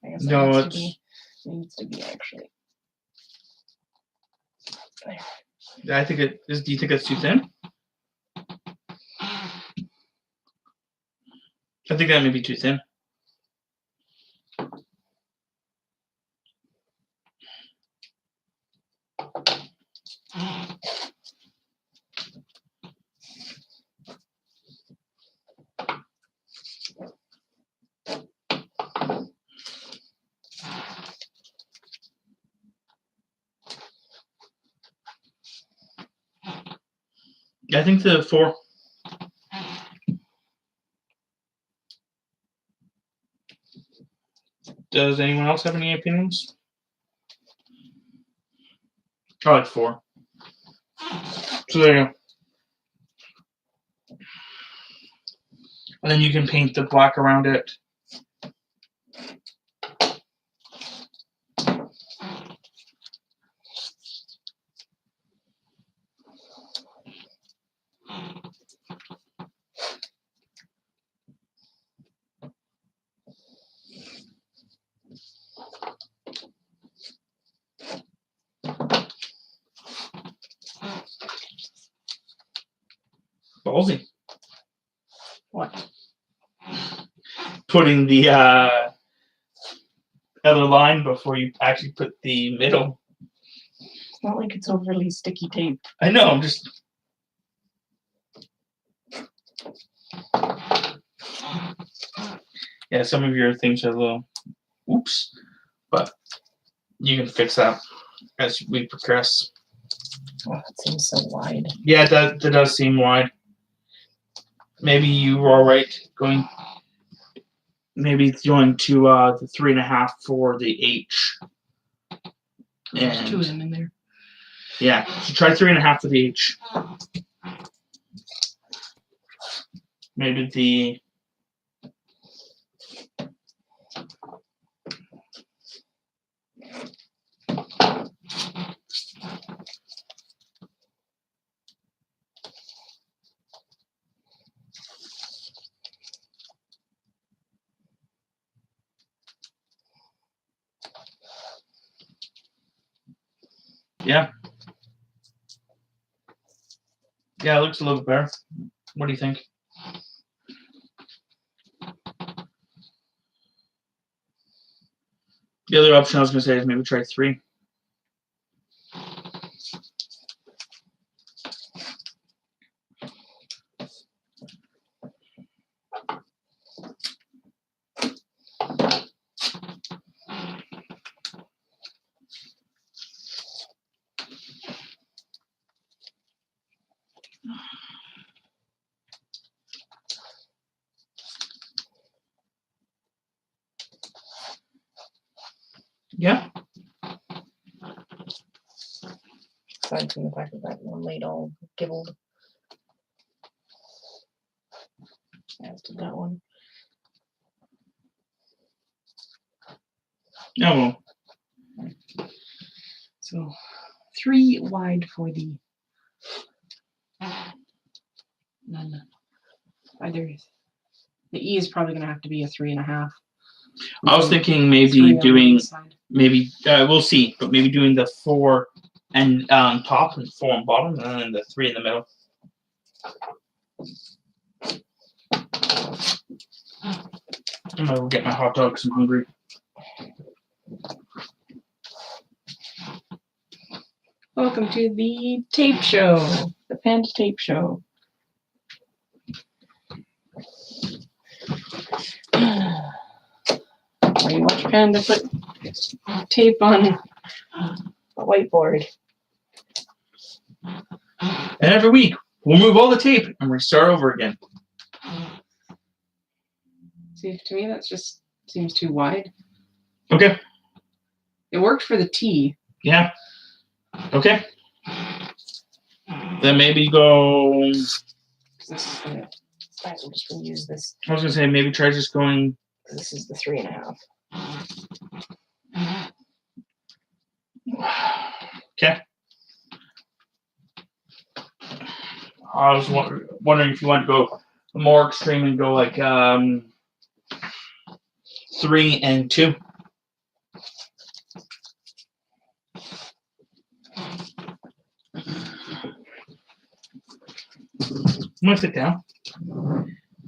I guess No, that it's. needs to be actually. There. I think it is. Do you think it's too thin? I think that may be too thin. I think the 4. Does anyone else have any opinions? I like 4. So there you go. And then you can paint the black around it. Ballsy. What? Putting the other line before you actually put the middle. It's not like it's overly sticky tape. I know, I'm just. Yeah, some of your things are a little oops, but you can fix that as we progress. Oh, it seems so wide. Yeah, that does seem wide. Maybe you were all right going. Maybe going to the 3.5 for the H. There's And 2 of them in there. yeah, so try 3.5 for the H. Maybe the. Yeah. Yeah, it looks a little better. What do you think? The other option I was going to say is maybe try 3. Yeah. Aside from the fact that that one laid all gibbled. As did that one. Oh, well. So 3 wide for the none. Either the E is probably going to have to be a 3.5. I was thinking maybe 3 on doing the side. maybe we'll see, but maybe doing the 4 and top and 4 on bottom, and then the 3 in the middle. I'm gonna go get my hot dog because I'm hungry. Welcome to the tape show, the Panda Tape Show. Where you watch Panda put tape on a whiteboard. And every week we'll move all the tape and we start over again. See, to me that just seems too wide. Okay. It worked for the T. Yeah. Okay. Then maybe go. This is gonna, I'm just gonna use this. I was gonna say maybe try just going. This is the 3.5. Okay. I was wondering if you want to go more extreme and go like 3 and 2. I'm gonna sit down.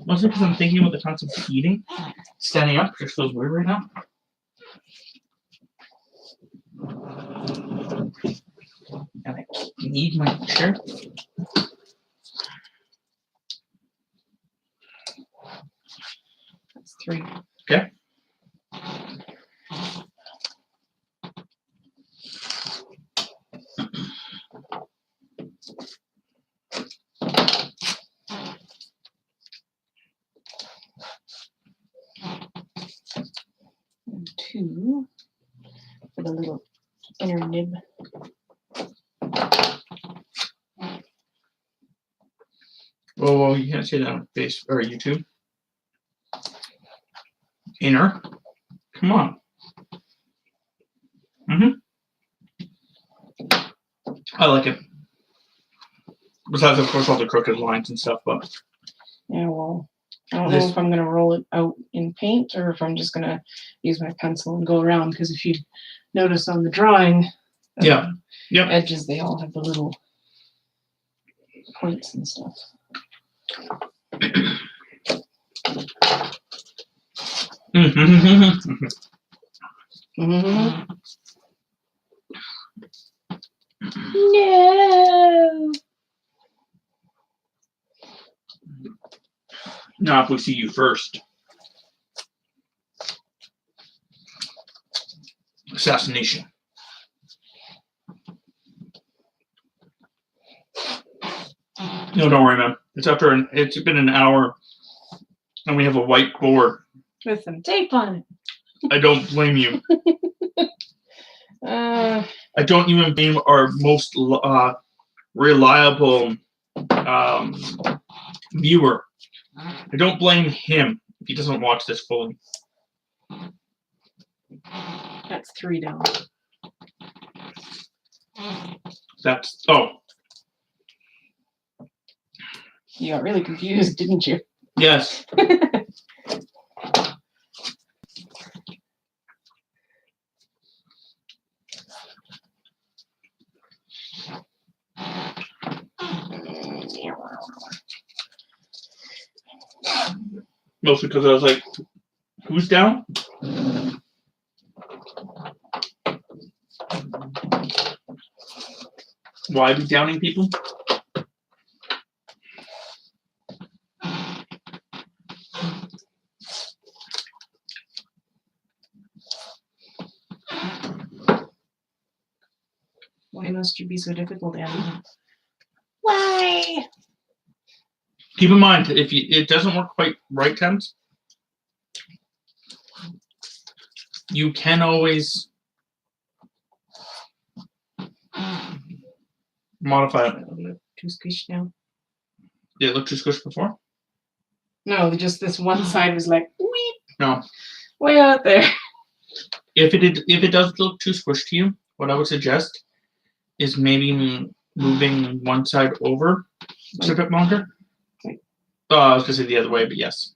Mostly because I'm thinking about the concept of eating. Standing up just feels weird right now. And I need my chair. That's 3. Okay. And 2 for the little inner nib. Oh, you can't see that on Facebook or YouTube. Inner. Come on. I like it. Besides, of course, all the crooked lines and stuff, but Yeah, well, I don't know if I'm gonna roll it out in paint or if I'm just gonna use my pencil and go around. Because if you notice on the drawing, yeah, yep. edges, they all have the little points and stuff. Mm-hmm. Mm-hmm. No. Now, if we see you first, assassination. No, don't worry, man. It's been an hour, and we have a whiteboard With some tape on it. I don't blame you. I don't even blame our most reliable viewer. I don't blame him if he doesn't watch this fully. That's 3 down. That's You got really confused, didn't you? yes. Mostly because I was like, who's down? Why be downing people? Why must you be so difficult, Annie? Why? Keep in mind, if it doesn't work quite right, Thames, you can always modify it. Too squished now. Did it look too squished before? No, just this one side was like, weep. No. Way out there. If it does look too squished to you, what I would suggest is maybe moving one side over a bit longer. I was gonna say the other way, but yes.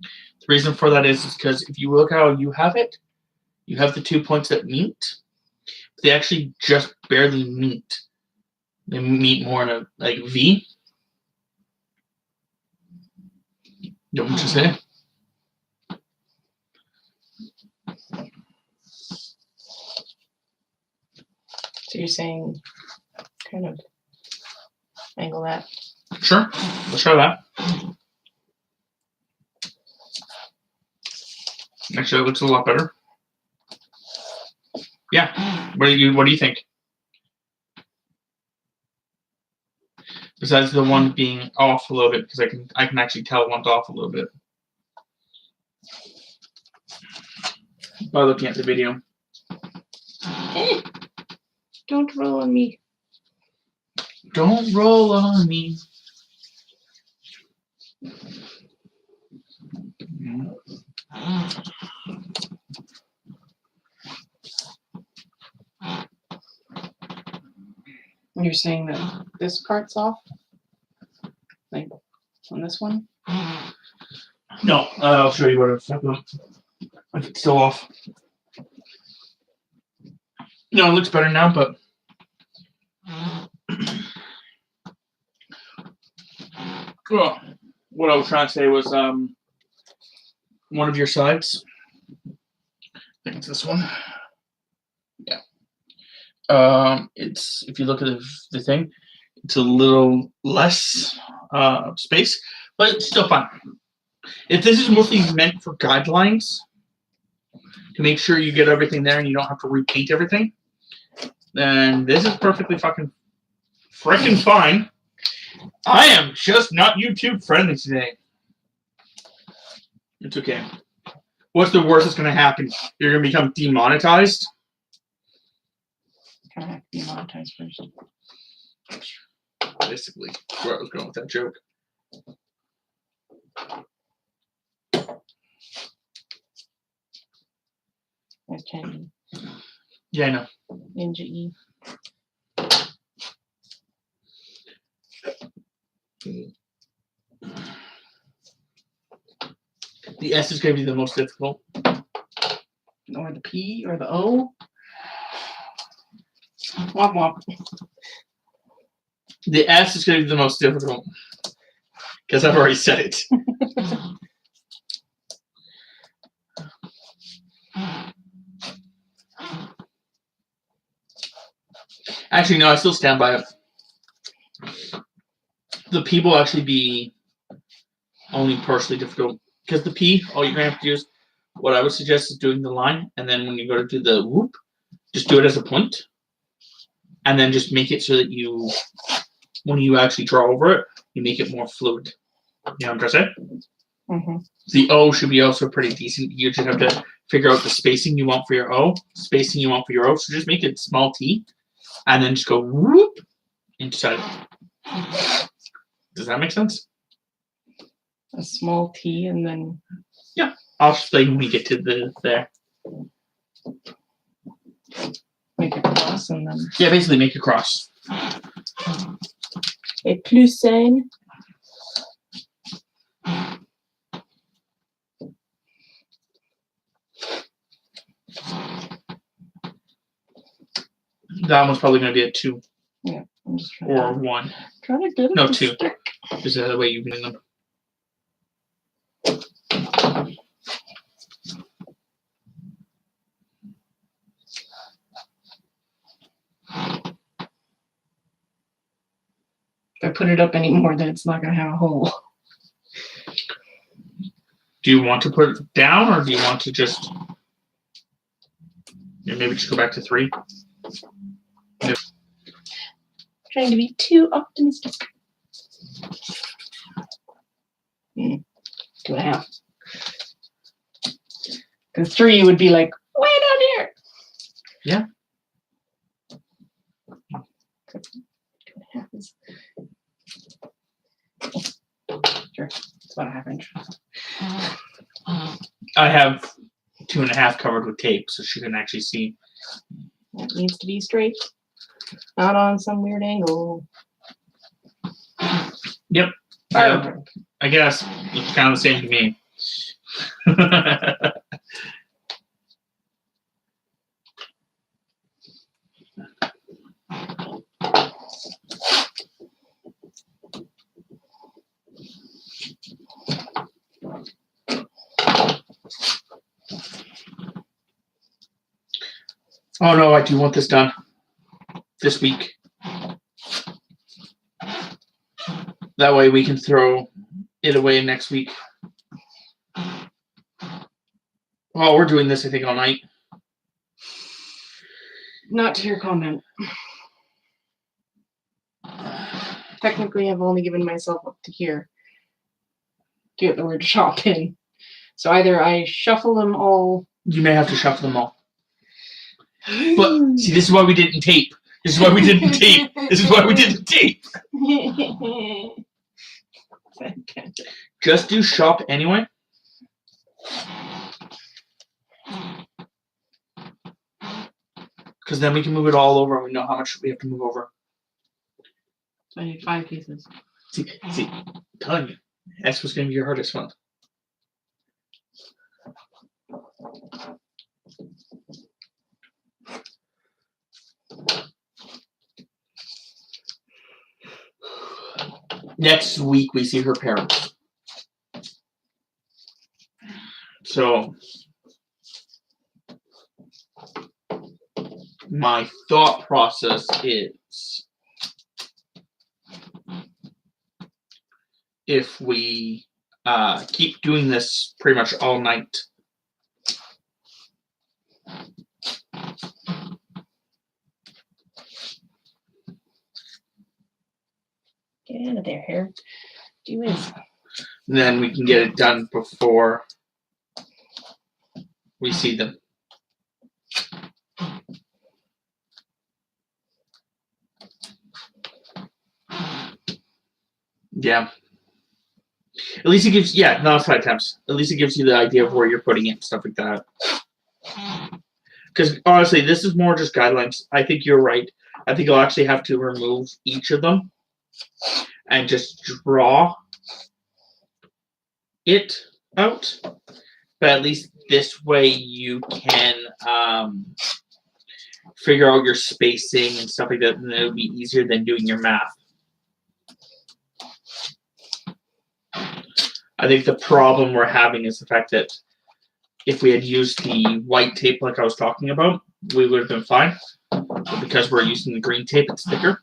The reason for that is because if you look how you have it, you have the 2 points that meet. They actually just barely meet. They meet more in a like V. You know what you say? So you're saying kind of angle that. Sure. Let's try that. Actually, it looks a lot better. Yeah. What do you think? Besides the one being off a little bit, because I can actually tell one's off a little bit. by looking at the video. Don't roll on me. Don't roll on me. You're saying that this part's off? Like on this one? No, I'll show you what it's like. If it's still off. No, it looks better now, but oh, what I was trying to say was one of your sides. I think it's this one. Yeah. It's if you look at the thing, it's a little less space, but it's still fine. If this is mostly meant for guidelines to make sure you get everything there and you don't have to repaint everything, then this is perfectly fucking freaking fine. I am just not YouTube friendly today. It's okay. What's the worst that's going to happen? You're going to become demonetized? Gonna have to be monetized first. Basically, where I was going with that joke. There's Chandy. Yeah, I know. Ninja E. The S is going to be the most difficult. Or the P or the O. Womp womp. The S is going to be the most difficult. Because I've already said it. Actually, no, I still stand by it. The P will actually be only partially difficult. Because the P, all you're going to have to do is, what I would suggest is doing the line, and then when you go to do the whoop, just do it as a point. And then just make it so that you, when you actually draw over it, you make it more fluid. You know what I'm trying to say? Mm-hmm. The O should be also pretty decent. You just have to figure out the spacing you want for your O, spacing you want for your O. So just make it small t, and then just go whoop inside. Does that make sense? A small T and then. Yeah, I'll explain when we get to the there. Make a cross and then. Yeah, basically make a cross. A plus sign. That one's probably going to be a 2. Yeah, I'm just trying or to, 1. Trying to get it. No, to 2. stick. Is that the way you can them? If I put it up anymore, then it's not going to have a hole. Do you want to put it down, or do you want to just maybe just go back to 3? Trying to be too optimistic. 2.5. Because 3 would be like way down here. Yeah. 2.5 is. Sure, it's about a 1/2 inch. I have 2.5 covered with tape, so she can actually see. It needs to be straight, not on some weird angle. Yep. Yeah, I guess it's kind of the same to me. Oh no, I do want this done this week. That way we can throw it away next week. Well, we're doing this, I think, all night. Not to your comment. Technically, I've only given myself up to here to get the word shop in. So either I shuffle them all You may have to shuffle them all. But see, this is why we didn't tape. This is why we didn't tape. This is why we didn't tape. Just do shop anyway. Because then we can move it all over and we know how much we have to move over. So I need 5 pieces. See, I'm telling you, that's what's going to be your hardest one. Next week we see her parents. So my thought process is if we keep doing this pretty much all night, Get out of there, hair. Do it. then we can get it done before we see them. Yeah. At least it gives, not 5 times. At least it gives you the idea of where you're putting it and stuff like that. Because honestly, this is more just guidelines. I think you're right. I think I'll actually have to remove each of them and just draw it out. But at least this way you can figure out your spacing and stuff like that, and it'll be easier than doing your math. I think the problem we're having is the fact that if we had used the white tape like I was talking about, we would have been fine. But because we're using the green tape, it's thicker.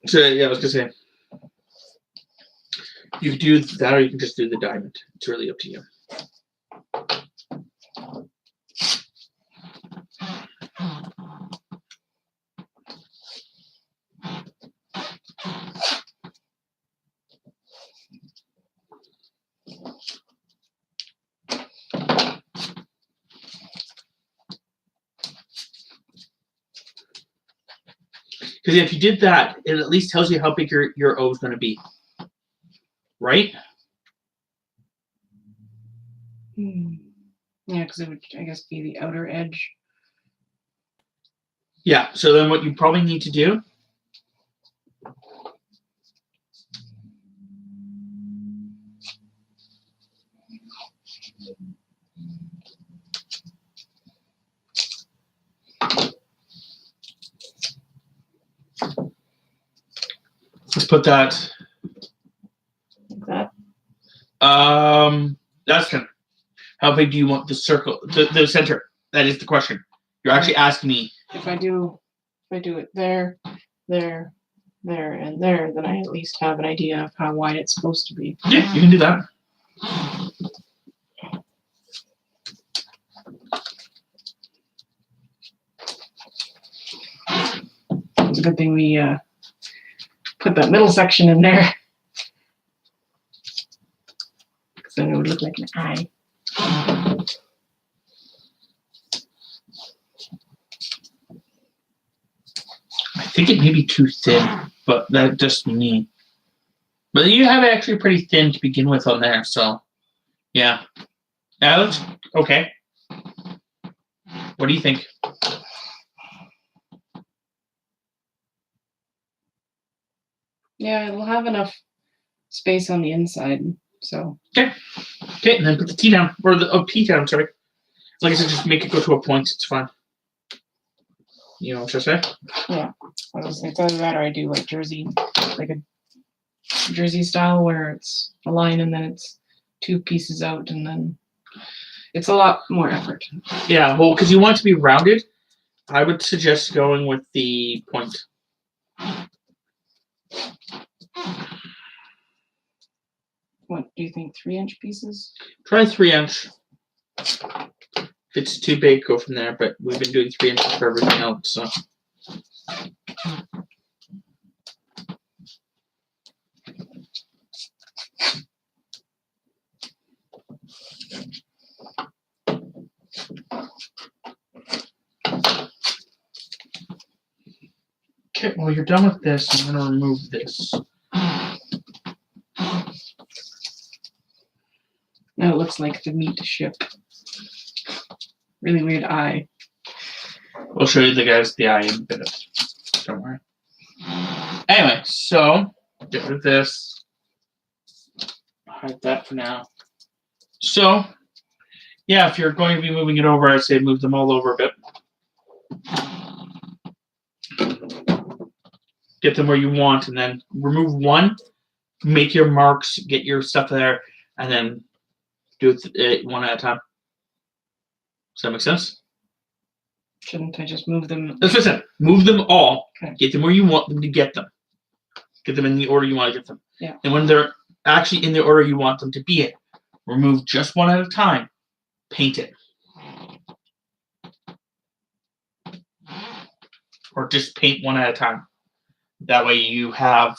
So yeah, I was gonna say you could do that, or you can just do the diamond. It's really up to you. Because if you did that, it at least tells you how big your O is going to be. Right? Yeah, because it would, I guess, be the outer edge. Yeah, so then what you probably need to do let's put that. Like that? That's good. How big do you want the circle, the center? That is the question. You're actually asking me. If I do it there, there, there, and there, then I at least have an idea of how wide it's supposed to be. Yeah, you can do that. It's a good thing we put that middle section in there. Because then it would look like an eye. I think it may be too thin, but that's just me. But you have it actually pretty thin to begin with on there, so yeah. That looks okay. What do you think? Yeah, it'll have enough space on the inside, so. Okay. Okay, and then put the T down, or the P down, sorry. Like I said, just make it go to a point, it's fine. You know what I'm saying? Yeah. It's either that or I do like jersey, like a jersey style where it's a line and then it's 2 pieces out and then it's a lot more effort. Yeah, well, because you want it to be rounded, I would suggest going with the point. What do you think, 3-inch pieces? Try 3-inch. If it's too big, go from there, but we've been doing 3 inches for everything else, so. Okay, well, you're done with this. I'm going to remove this. Now it looks like the meat ship. Really weird eye. We'll show you the guys the eye in a bit. Don't worry. Anyway, so get rid of this. Hide that for now. So, yeah, if you're going to be moving it over, I'd say move them all over a bit. Get them where you want, and then remove one. Make your marks, get your stuff there, and then do it one at a time. Does that make sense? Shouldn't I just move them? That's what I said. Move them all. Okay. Get them where you want them to get them. Get them in the order you want to get them. Yeah. And when they're actually in the order you want them to be in, remove just one at a time. Paint it. Or just paint one at a time. That way you have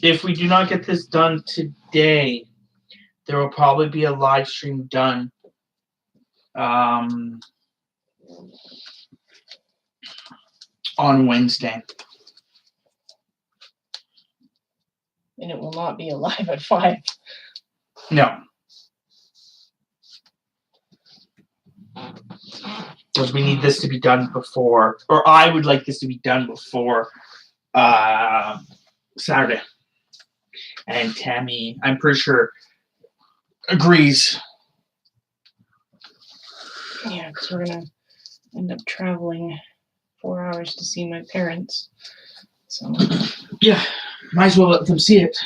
if we do not get this done today, there will probably be a live stream done on Wednesday. And it will not be alive at 5. No. Because we need this to be done before, or I would like this to be done before Saturday. And Tammy, I'm pretty sure, agrees. Yeah, because we're gonna end up traveling 4 hours to see my parents. So Yeah, might as well let them see it.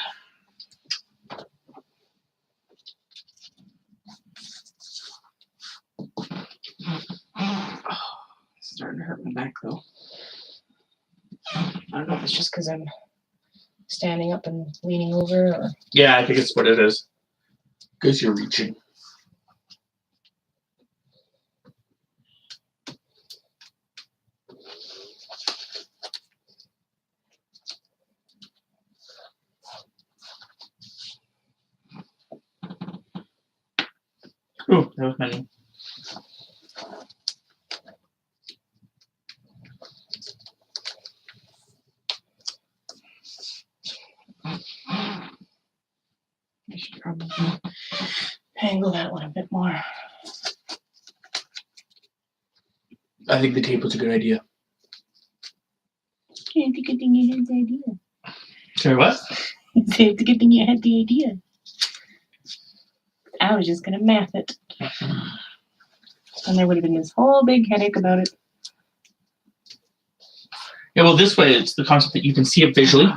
it's starting to hurt my back though. I don't know if it's just because I'm standing up and leaning over, or Yeah, I think it's what it is. Because you're reaching. Ooh, that was many. I should probably angle that one a bit more. I think the tape was a good idea. It's a good thing you had the idea. Sorry, what? It's a good thing you had the idea. I was just gonna math it. And there would have been this whole big headache about it. Yeah, well, this way it's the concept that you can see it visually.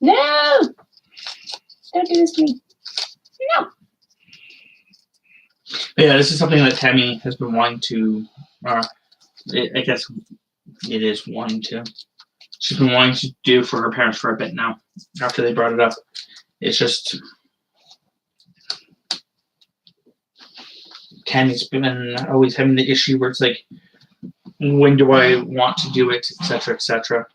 No! Don't do this to me. No! But yeah, this is something that Tammy has been wanting to, I guess it is wanting to. She's been wanting to do for her parents for a bit now, after they brought it up. It's just, Tammy's been always having the issue where it's like, when do I want to do it, etc., etc.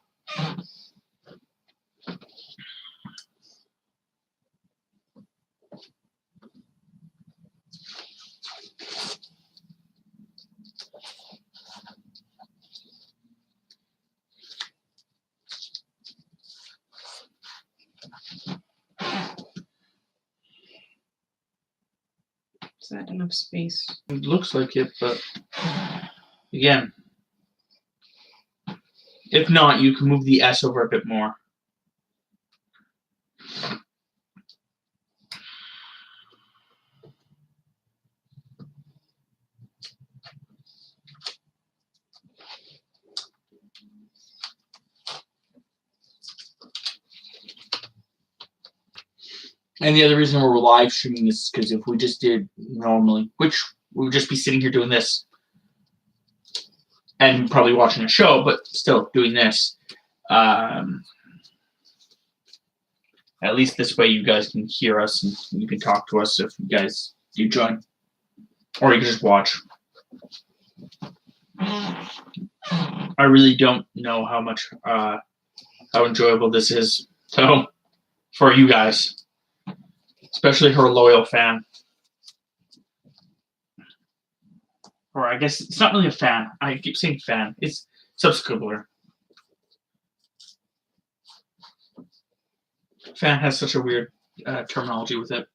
that enough space? It looks like it, but again, if not, you can move the S over a bit more. And the other reason we're live streaming this is because if we just did normally, which we would just be sitting here doing this and probably watching a show, but still doing this. At least this way you guys can hear us and you can talk to us if you guys do join. Or you can just watch. I really don't know how much, how enjoyable this is. So, for you guys. Especially her loyal fan. Or I guess it's not really a fan. I keep saying fan. It's subscriber. Fan has such a weird terminology with it.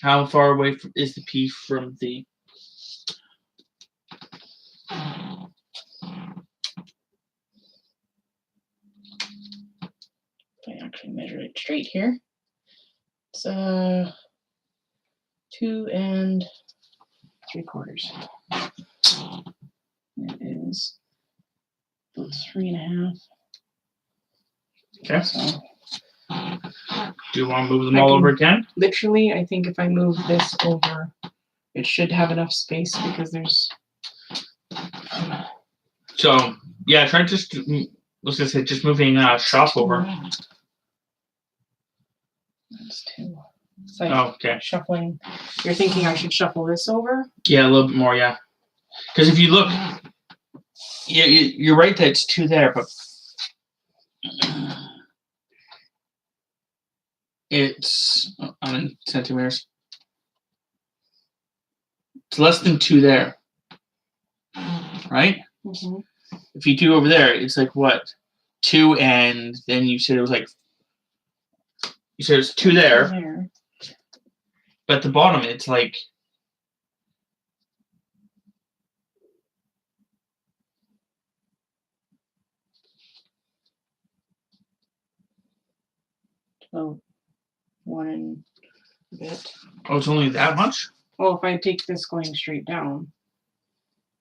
How far away is the P from the... I actually measure it straight here. It's 2 3/4. It is about 3.5. Okay. So, do you want to move them all over again? Literally, I think if I move this over, it should have enough space because there's. So yeah, try just. Let's just say just moving shop over. That's 2. It's like okay. Shuffling. You're thinking I should shuffle this over? Yeah, a little bit more. Yeah, because if you look, yeah, you're right that it's 2 there, but it's in centimeters. It's less than 2 there, right? Mm-hmm. If you do over there, it's like what? 2, and then you said it was like. You said it's 2 there. But at the bottom, it's like. Oh, 1 and a bit. Oh, it's only that much? Well, if I take this going straight down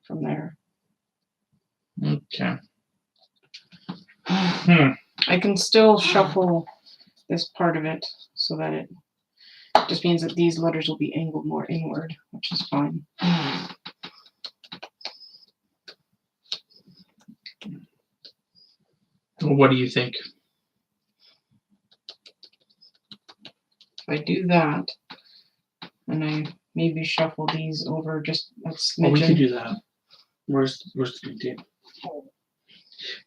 from there. Okay. I can still shuffle this part of it so that it just means that these letters will be angled more inward, which is fine. Well, what do you think? If I do that, and I maybe shuffle these over just a smidgen. Well, we could do that. Where's the tape?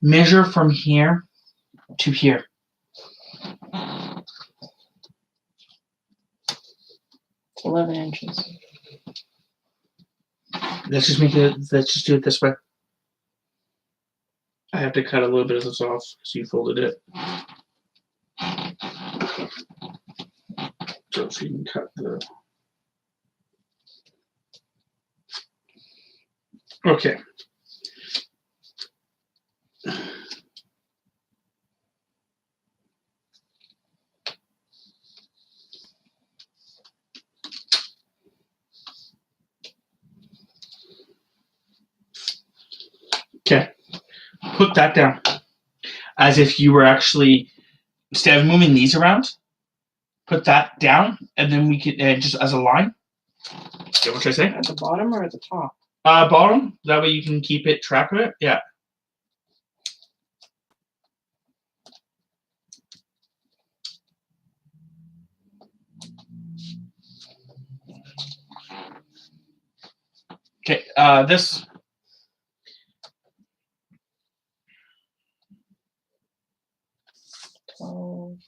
Measure from here to here. It's 11 inches. Let's just make it. Let's just do it this way. I have to cut a little bit of this off so you folded it. So you can cut the. Okay. Okay. Put that down. As if you were actually, instead of moving these around, put that down, and then we could just as a line. Okay, what should I say? At the bottom or at the top? Bottom. That way you can keep it track of it. Yeah. Okay. This. $12.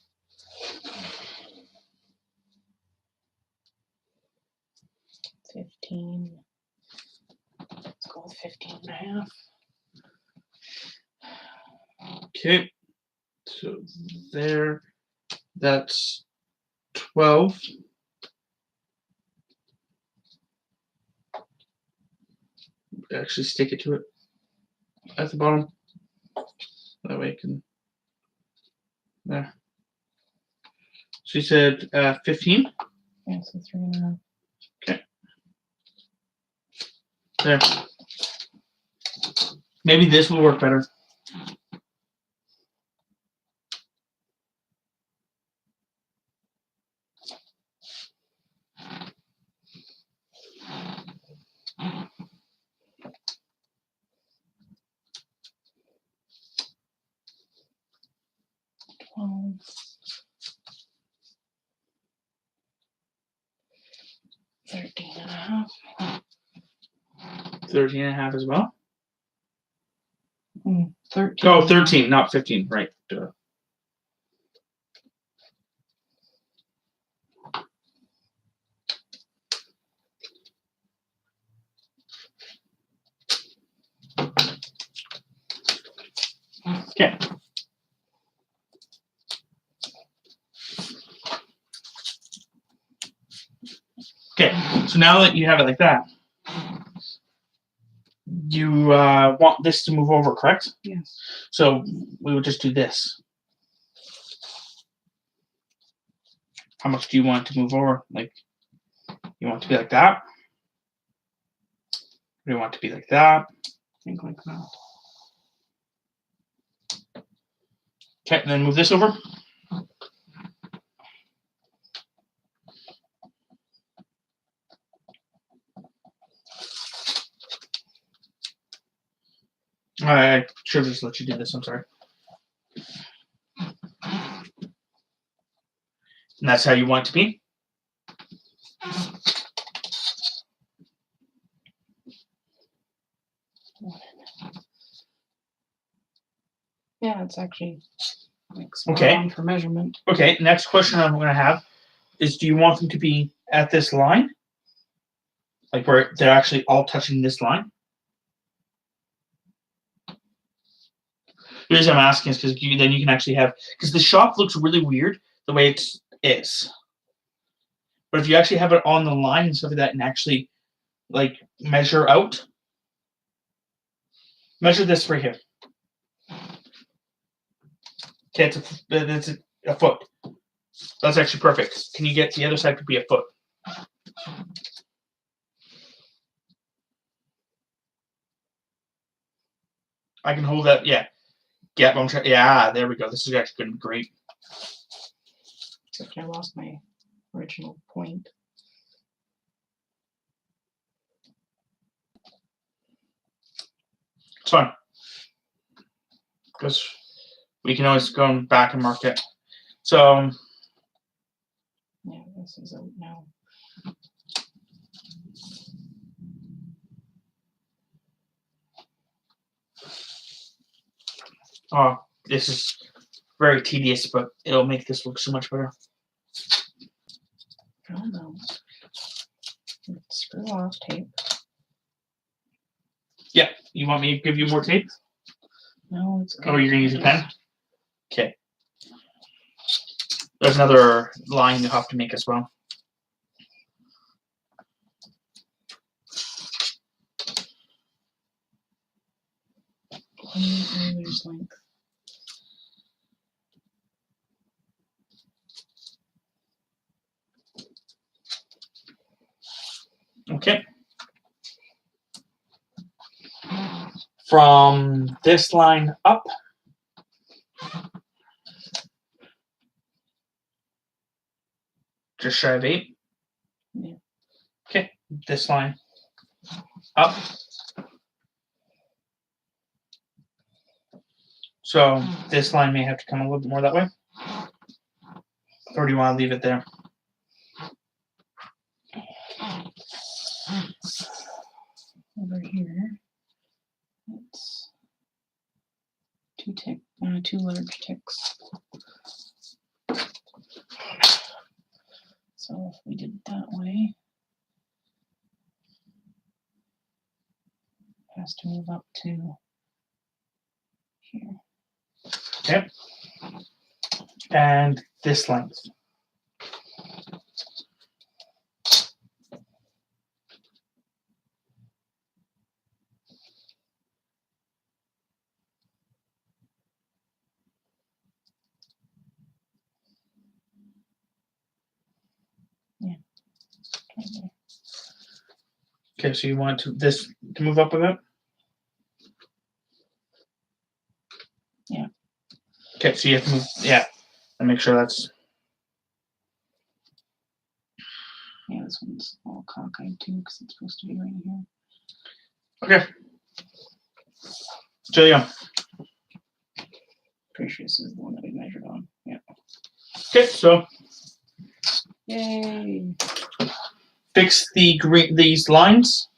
15. Let's go with 15.5. Okay. So there. That's 12. Actually stick it to it at the bottom. That way it can. There. She said 15. Yeah, so 3.5. Okay. There. Maybe this will work better. Um, 13.5. 13.5 as well. 13. Oh, 13, not 15. Right. Duh. Okay. Okay, so now that you have it like that, you want this to move over, correct? Yes. So we would just do this. How much do you want it to move over? Like, you want it to be like that? Or do you want it to be like that? I think like that. Okay, and then move this over. I should have just let you do this, I'm sorry. And that's how you want it to be? Yeah, it's actually like spot Okay. on for measurement. Okay, next question I'm going to have is, do you want them to be at this line? Like where they're actually all touching this line? The reason I'm asking is because then you can actually have, because the shop looks really weird the way it is. But if you actually have it on the line and stuff like that and actually like measure out, measure this right here. Okay, it's a foot. That's actually perfect. Can you get the other side to be a foot? I can hold that, yeah. Yeah, I'm trying. Yeah, there we go. This is actually going to be great. Except I lost my original point. It's fine. Because we can always go back and mark it. So, Yeah, this is out now. oh, this is very tedious, but it'll make this look so much better. Oh no. Screw off tape. Yeah, you want me to give you more tape? No, it's good. Oh, you're going to use a pen? Okay. There's another line you have to make as well. There's length. Okay. From this line up, just shy of 8. Yeah. Okay, this line up. So this line may have to come a little bit more that way. Or do you want to leave it there? Over here, it's two large ticks. So if we did it that way, it has to move up to here. Okay. And this length. Okay, so you want this to move up a bit? Yeah. Okay, so you have to move, yeah, and make sure that's. Yeah, this one's all cockeyed too because it's supposed to be right here. Okay. So yeah. Pretty sure this is the one that we measured on. Yeah. Okay, so Yay. fix these lines.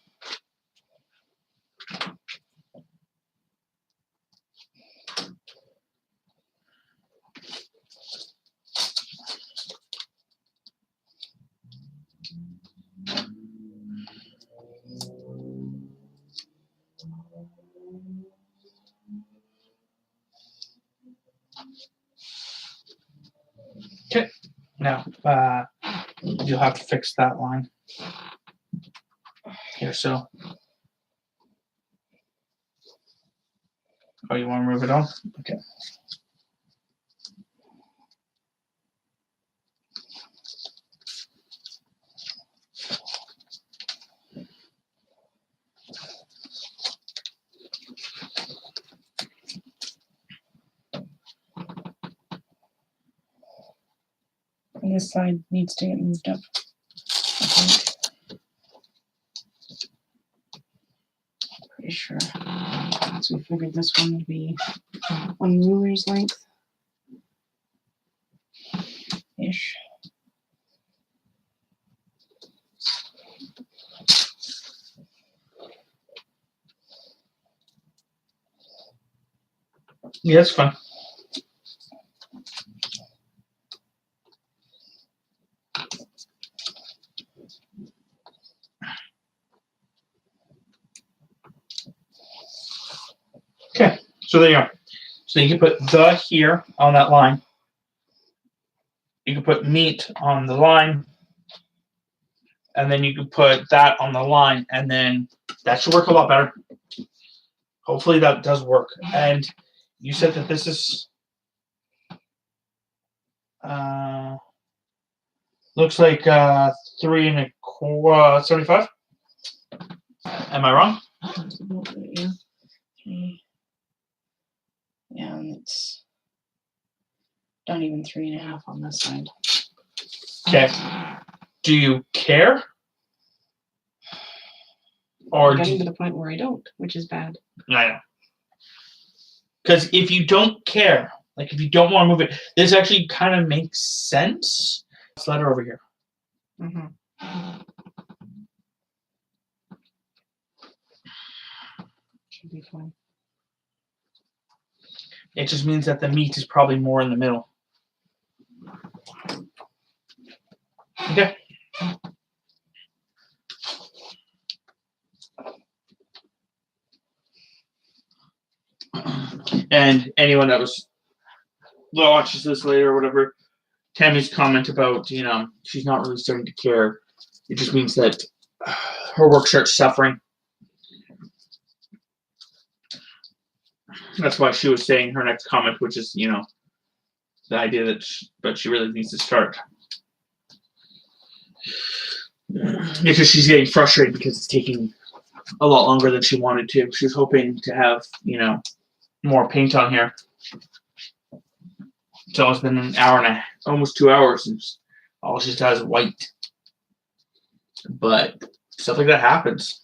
Okay. Now, you'll have to fix that line here. So, oh, you want to move it on? Okay. And this side needs to get moved up. Pretty sure. Once we figured this one would be 1 ruler's length. Ish. Yeah, that's fine. Okay, so there you are. So you can put the here on that line. You can put meat on the line. And then you can put that on the line, and then that should work a lot better. Hopefully that does work. And you said that this is looks like 3 1/4 75. Am I wrong? Yeah. 3. Yeah, and it's not even 3.5 on this side. Okay. Do you care? Or I'm getting to the point where I don't, which is bad. I know. Because if you don't care, like if you don't want to move it, this actually kind of makes sense. Let's let her over here. Mm-hmm. Should be fine. It just means that the meat is probably more in the middle. Okay. And anyone that watches this later or whatever, Tammy's comment about, she's not really starting to care. It just means that her work starts suffering. That's why she was saying her next comment, which is, the idea that she really needs to start. Because she's getting frustrated because it's taking a lot longer than she wanted to. She was hoping to have, more paint on here. It's almost been an hour and almost 2 hours since all she's got is white. But stuff like that happens.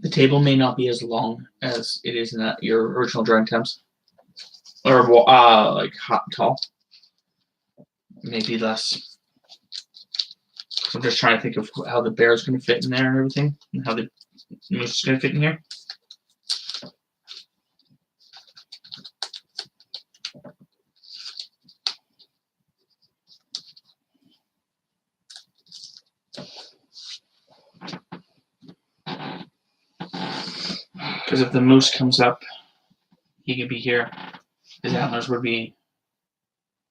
The table may not be as long as it is in your original drawing temps, or like hot and tall. Maybe less. So I'm just trying to think of how the bear is going to fit in there and everything, and how the moose is going to fit in here. Because if the moose comes up, he could be here. His antlers would be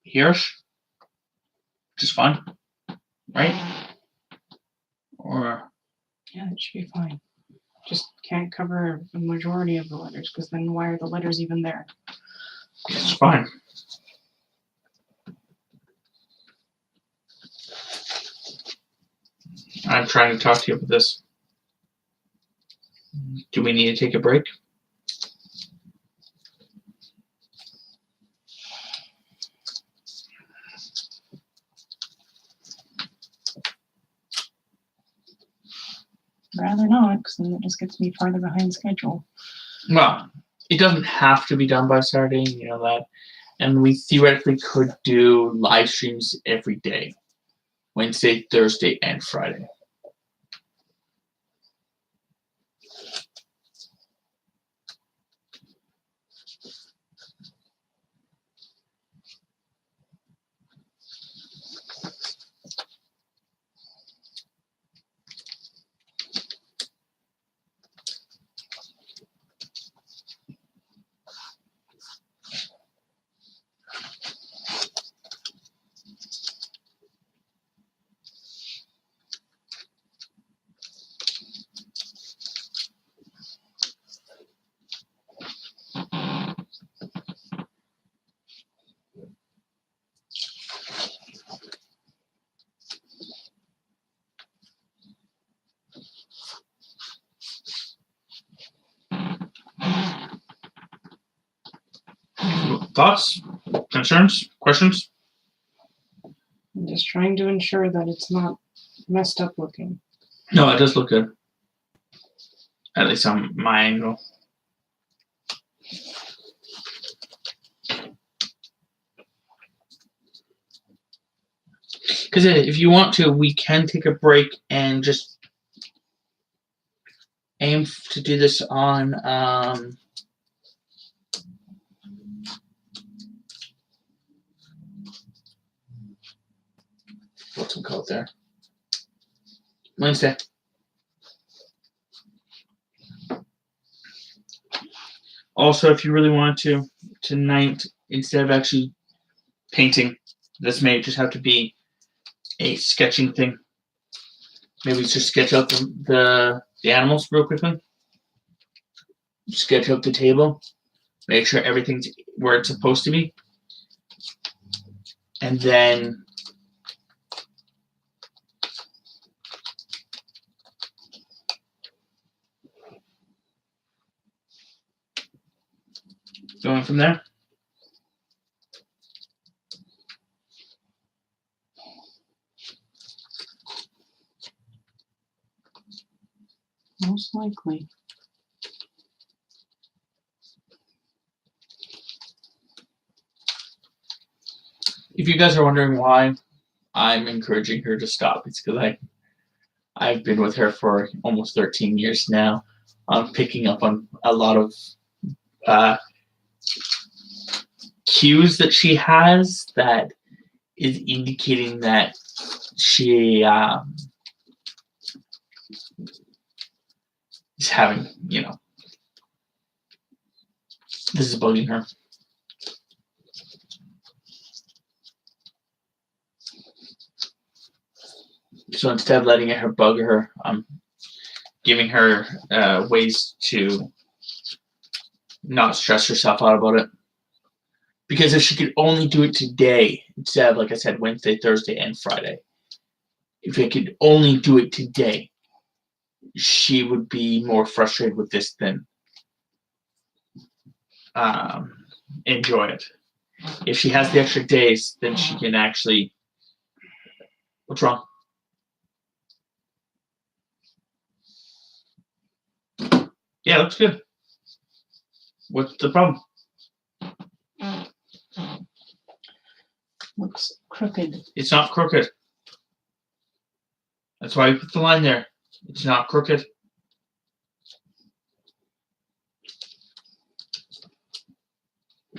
here. Just fine, right? Or Yeah, it should be fine. Just can't cover a majority of the letters, because then why are the letters even there? it's fine. I'm trying to talk to you about this. Do we need to take a break? Rather not, because then it just gets me farther behind schedule. Well, it doesn't have to be done by Saturday, you know that. And we theoretically could do live streams every day. Wednesday, Thursday, and Friday. Thoughts? Concerns? Questions? I'm just trying to ensure that it's not messed up looking. No, it does look good. At least on my angle. Because if you want to, we can take a break and just aim to do this on what's it called there? Wednesday. Also, if you really want to, tonight, instead of actually painting, this may just have to be a sketching thing. Maybe just sketch out the animals real quickly. Sketch out the table. Make sure everything's where it's supposed to be. And then going from there. Most likely. If you guys are wondering why I'm encouraging her to stop, it's because I've been with her for almost 13 years now. I'm picking up on a lot of cues that she has that is indicating that she is having, this is bugging her. So instead of letting her bug her, I'm giving her ways to not stress herself out about it. Because if she could only do it today, instead of, like I said, Wednesday, Thursday, and Friday, if I could only do it today, she would be more frustrated with this than enjoy it. If she has the extra days, then she can actually... What's wrong? Yeah, looks good. What's the problem? Looks crooked. It's not crooked. That's why we put the line there. It's not crooked.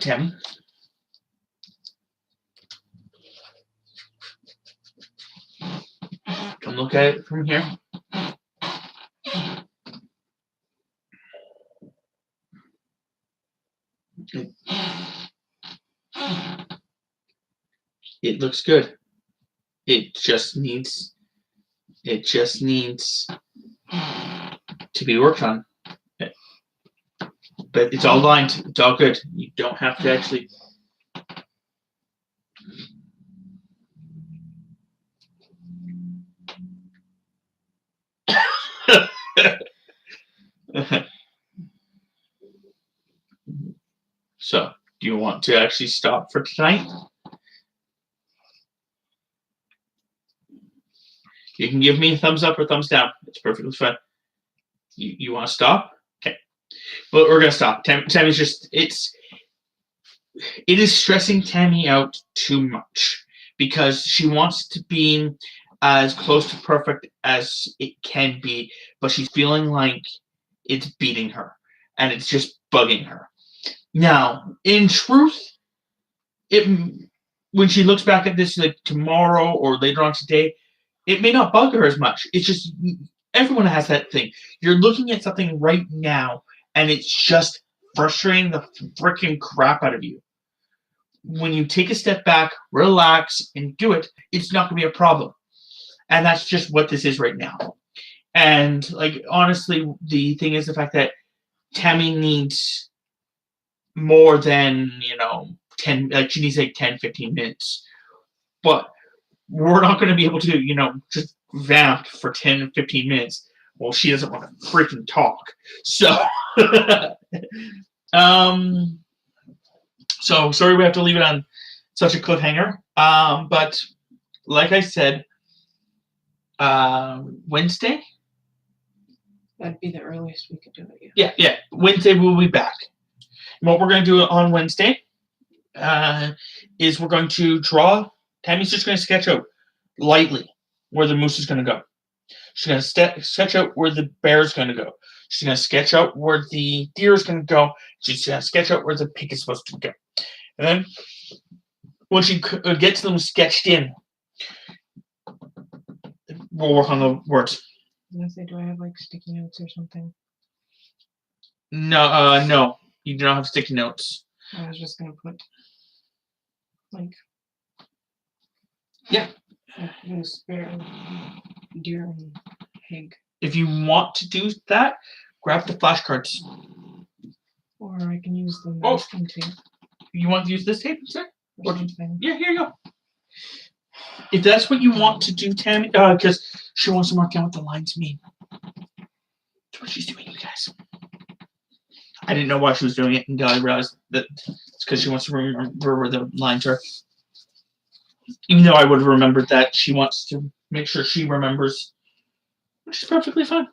Tammy? Come look at it from here. It looks good. It just needs to be worked on. But it's all lined. It's all good. You don't have to actually. So, do you want to actually stop for tonight? You can give me a thumbs up or thumbs down. It's perfectly fine. You want to stop? Okay. Well, we're gonna stop. Tammy's just it is stressing Tammy out too much because she wants to be as close to perfect as it can be, but she's feeling like it's beating her and it's just bugging her. Now, in truth, when she looks back at this like tomorrow or later on today, it may not bug her as much. It's just everyone has that thing. You're looking at something right now and it's just frustrating the freaking crap out of you. When you take a step back, relax, and do it, it's not going to be a problem. And that's just what this is right now. And, like, honestly, the thing is the fact that Tammy needs more than, 10, like, she needs like 10, 15 minutes. But we're not going to be able to, just vamp for 10, 15 minutes. Well, she doesn't want to freaking talk. So, so sorry we have to leave it on such a cliffhanger. But like I said, Wednesday? That'd be the earliest we could do it. Yeah. Wednesday we'll be back. And what we're going to do on Wednesday is we're going to draw. Tammy's just going to sketch out lightly where the moose is going to go. She's going to sketch out where the bear is going to go. She's going to sketch out where the deer is going to go. She's going to sketch out where the pig is supposed to go. And then when she gets them sketched in, we'll work on the words. I was going to say, do I have like sticky notes or something? No, you do not have sticky notes. I was just going to put like. Yeah. Moose, bear, deer, and pig. If you want to do that, grab the flashcards. Or I can use the masking tape. You want to use this tape, sir? Or something. Yeah, here you go. If that's what you want to do, Tammy, because she wants to mark down what the lines mean. That's what she's doing, you guys. I didn't know why she was doing it until I realized that it's because she wants to remember where the lines are. Even though I would have remembered that, she wants to make sure she remembers, which is perfectly fine.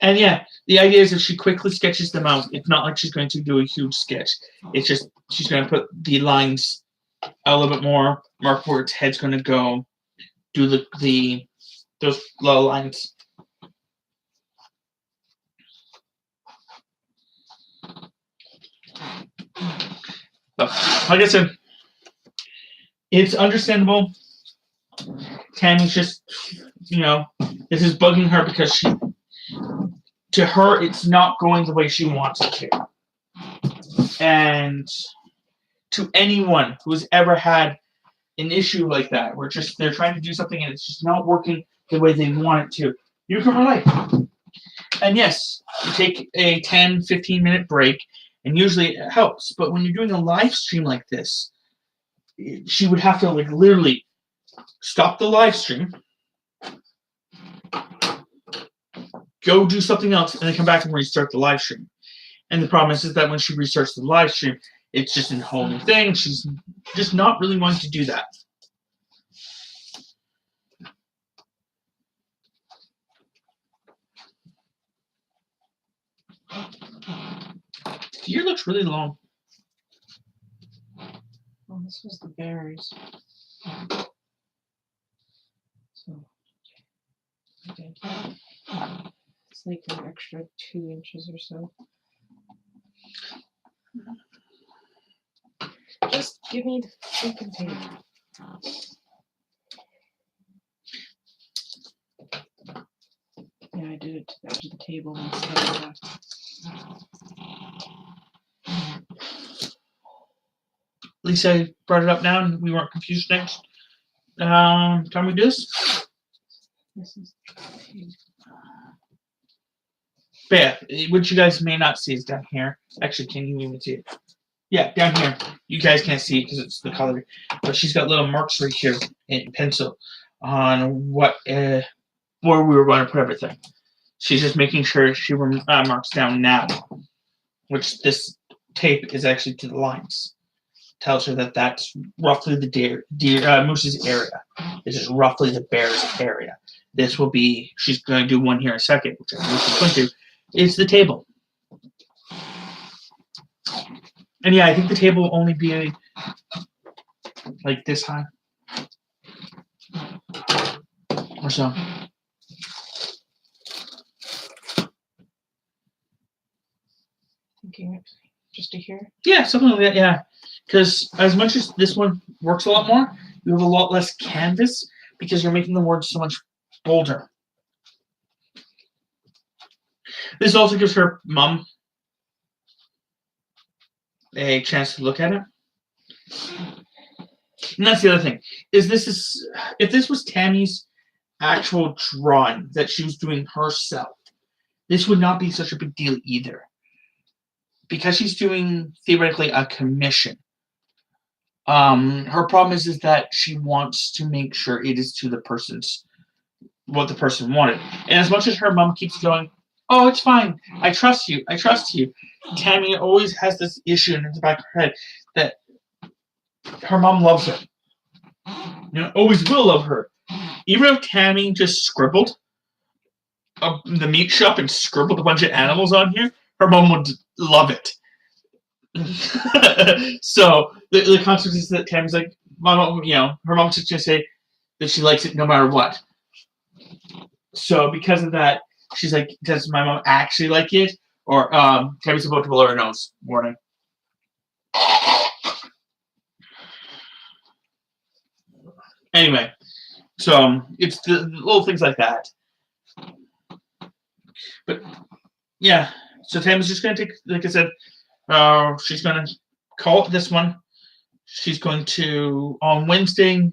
And yeah, the idea is if she quickly sketches them out, it's not like she's going to do a huge sketch. It's just she's going to put the lines a little bit more, mark where its head's going to go, do those low lines. But like I said, it's understandable. Tammy's just, this is bugging her because to her, it's not going the way she wants it to. And to anyone who's ever had an issue like that, where they're trying to do something and it's just not working the way they want it to, you can relate. And yes, you take a 10, 15-minute break, and usually it helps. But when you're doing a live stream like this, she would have to literally stop the live stream, go do something else, and then come back and restart the live stream. And the problem is that when she restarts the live stream, it's just a whole new thing. She's just not really wanting to do that. The ear looks really long. Oh, this was the bears. So, okay. It's like an extra 2 inches or so. Just give me the freaking tape. Yeah, I did it to the edge of the table instead of that. Lisa brought it up now and we weren't confused next. Can we do this? This is Yeah, what you guys may not see is down here. Actually, can you even see it? Yeah, down here. You guys can't see it because it's the color. But she's got little marks right here in pencil on what where we were going to put everything. She's just making sure she marks down now, which this tape is actually to the lines. Tells her that that's roughly the moose's area. This is roughly the bear's area. This will be, she's going to do one here in a second, which I know she's going to, is the table. And yeah, I think the table will only be like this high. Or so. thinking just to hear. Yeah, something like that, yeah. Because as much as this one works a lot more, you have a lot less canvas because you're making the words so much bolder. This also gives her mom a chance to look at it. And that's the other thing. If this was Tammy's actual drawing that she was doing herself, this would not be such a big deal either. Because she's doing theoretically a commission. Her problem is that she wants to make sure it is to the person's what the person wanted. And as much as her mom keeps going, "Oh, it's fine. I trust you. I trust you." Tammy always has this issue in the back of her head that her mom loves her. Always will love her. Even if Tammy just scribbled the meat shop and scribbled a bunch of animals on here, her mom would love it. So the consequence is that Tammy's like, Mom, her mom's just gonna say that she likes it no matter what. So because of that, she's like, does my mom actually like it? Or Tammy's about to blow her nose. Warning. Anyway, so it's the little things like that. But yeah, so Tammy's just gonna take, like I said, she's gonna call it this one. She's going to on Wednesday.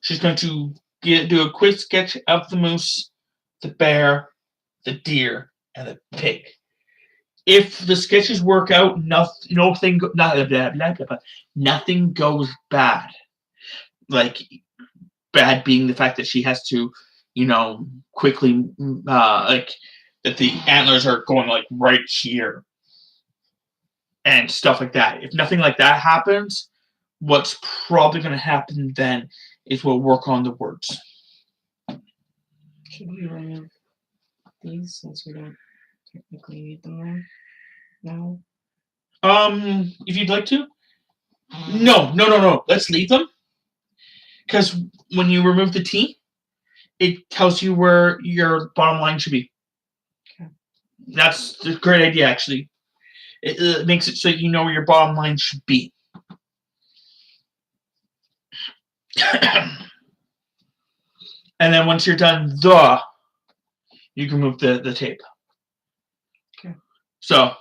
She's going to do a quick sketch of the moose, the bear, the deer, and the pig. If the sketches work out, nothing goes bad. Like bad being the fact that she has to, quickly like that the antlers are going like right here and stuff like that. If nothing like that happens, what's probably going to happen then is we'll work on the words. Should we remove these since we don't technically need them now? If you'd like to. No. Let's leave them. Because when you remove the T, it tells you where your bottom line should be. Okay. That's a great idea, actually. It makes it so you know where your bottom line should be. And then once you're done, you can move the tape. Okay. So,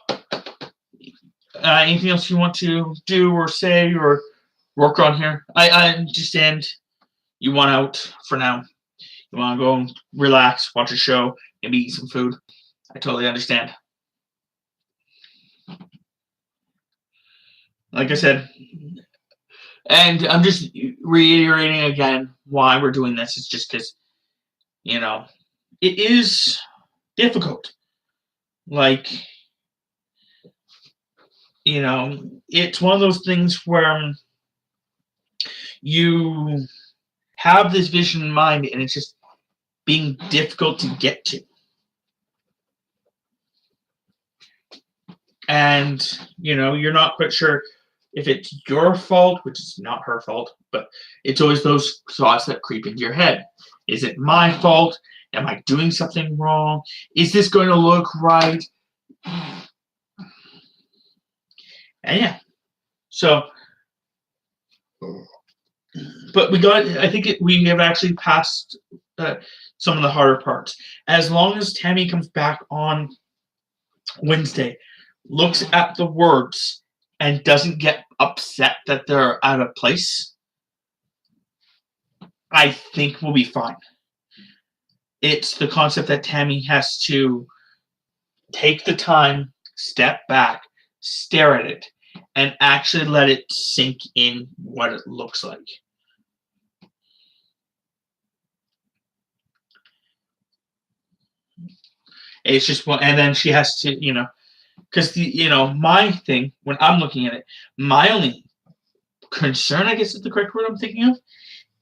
anything else you want to do or say or work on here? I understand you want out for now. You want to go and relax, watch a show, maybe eat some food. I totally understand. Like I said, and I'm just reiterating again why we're doing this. It's just because, it is difficult. Like, it's one of those things where you have this vision in mind and it's just being difficult to get to. And, you're not quite sure if it's your fault, which is not her fault, but it's always those thoughts that creep into your head. Is it my fault? Am I doing something wrong? Is this going to look right? And yeah. So, but I think we have actually passed some of the harder parts. As long as Tammy comes back on Wednesday, looks at the words, and doesn't get upset that they're out of place, I think we'll be fine. It's the concept that Tammy has to take the time, step back, stare at it, and actually let it sink in what it looks like. It's just one, and then she has to, because my thing when I'm looking at it, my only concern, I guess is the correct word I'm thinking of,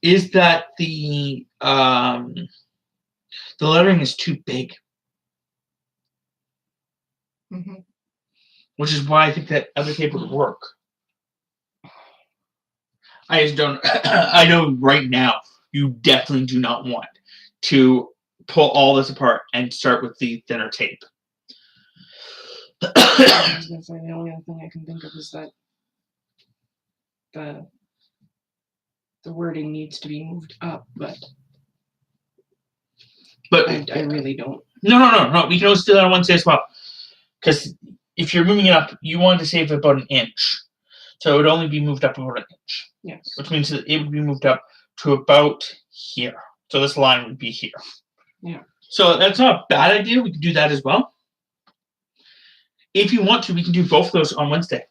is that the lettering is too big. Mm-hmm. Which is why I think that other tape would work. I just don't. I know right now you definitely do not want to pull all this apart and start with the thinner tape. I was gonna say the only other thing I can think of is that the wording needs to be moved up, but I really don't. No. We can always do that on Wednesday as well. Because if you're moving it up, you want to save about an inch. So it would only be moved up about an inch. Yes. Which means that it would be moved up to about here. So this line would be here. Yeah. So that's not a bad idea. We can do that as well. If you want to, we can do both of those on Wednesday.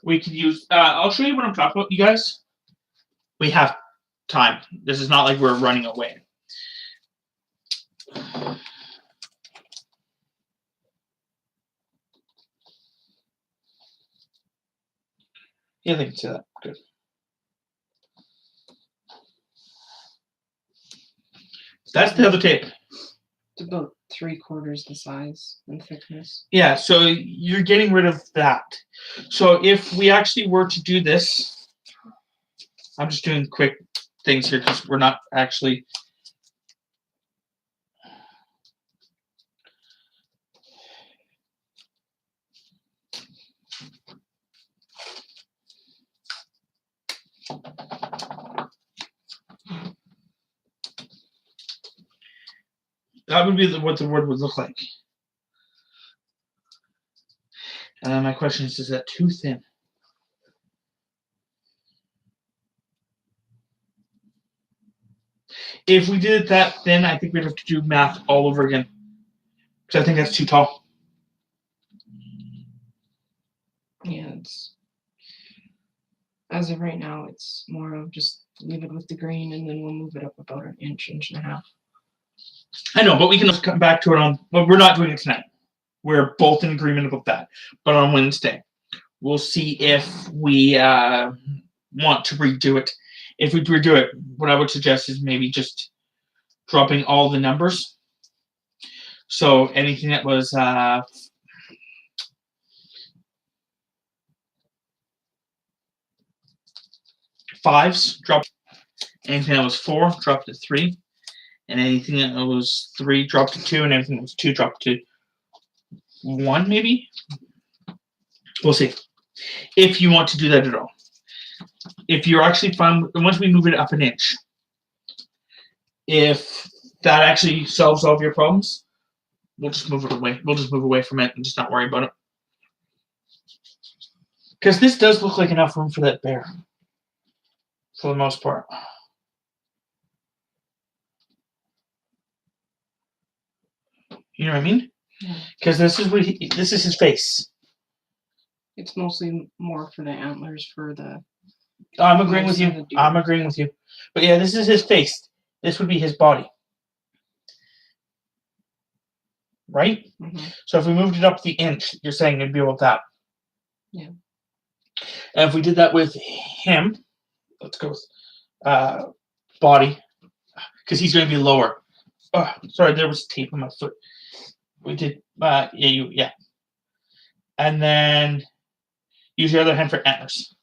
We could use, I'll show you what I'm talking about, you guys. We have time. This is not like we're running away. Yeah, they can see that. Good. That's the other tape. It's about 3/4 the size and thickness. Yeah, so you're getting rid of that. So if we actually were to do this, I'm just doing quick things here because we're not actually. That would be what the word would look like. And then my question is that too thin? If we did it that thin, I think we'd have to do math all over again. Because I think that's too tall. Yeah, as of right now, it's more of just leave it with the green and then we'll move it up about an inch, inch and a half. I know, but we can just come back to it on. Well, we're not doing it tonight. We're both in agreement about that. But on Wednesday, we'll see if we want to redo it. If we redo it, what I would suggest is maybe just dropping all the numbers. So anything that was fives, drop. Anything that was 4, drop to 3. And anything that was 3, drop to 2. And anything that was 2, drop to 1, maybe? We'll see. If you want to do that at all. If you're actually fine, once we move it up an inch, if that actually solves all of your problems, we'll just move it away. We'll just move away from it and just not worry about it. Because this does look like enough room for that bear. For the most part. You know what I mean? Because this is his face. It's mostly more for the antlers for the. I'm agreeing with you. I'm agreeing with you. But yeah, this is his face. This would be his body. Right? Mm-hmm. So if we moved it up the inch, you're saying it'd be about that. Yeah. And if we did that with him, let's go with body, because he's going to be lower. Oh, sorry, there was tape on my foot. We did, yeah. And then use your other hand for antlers.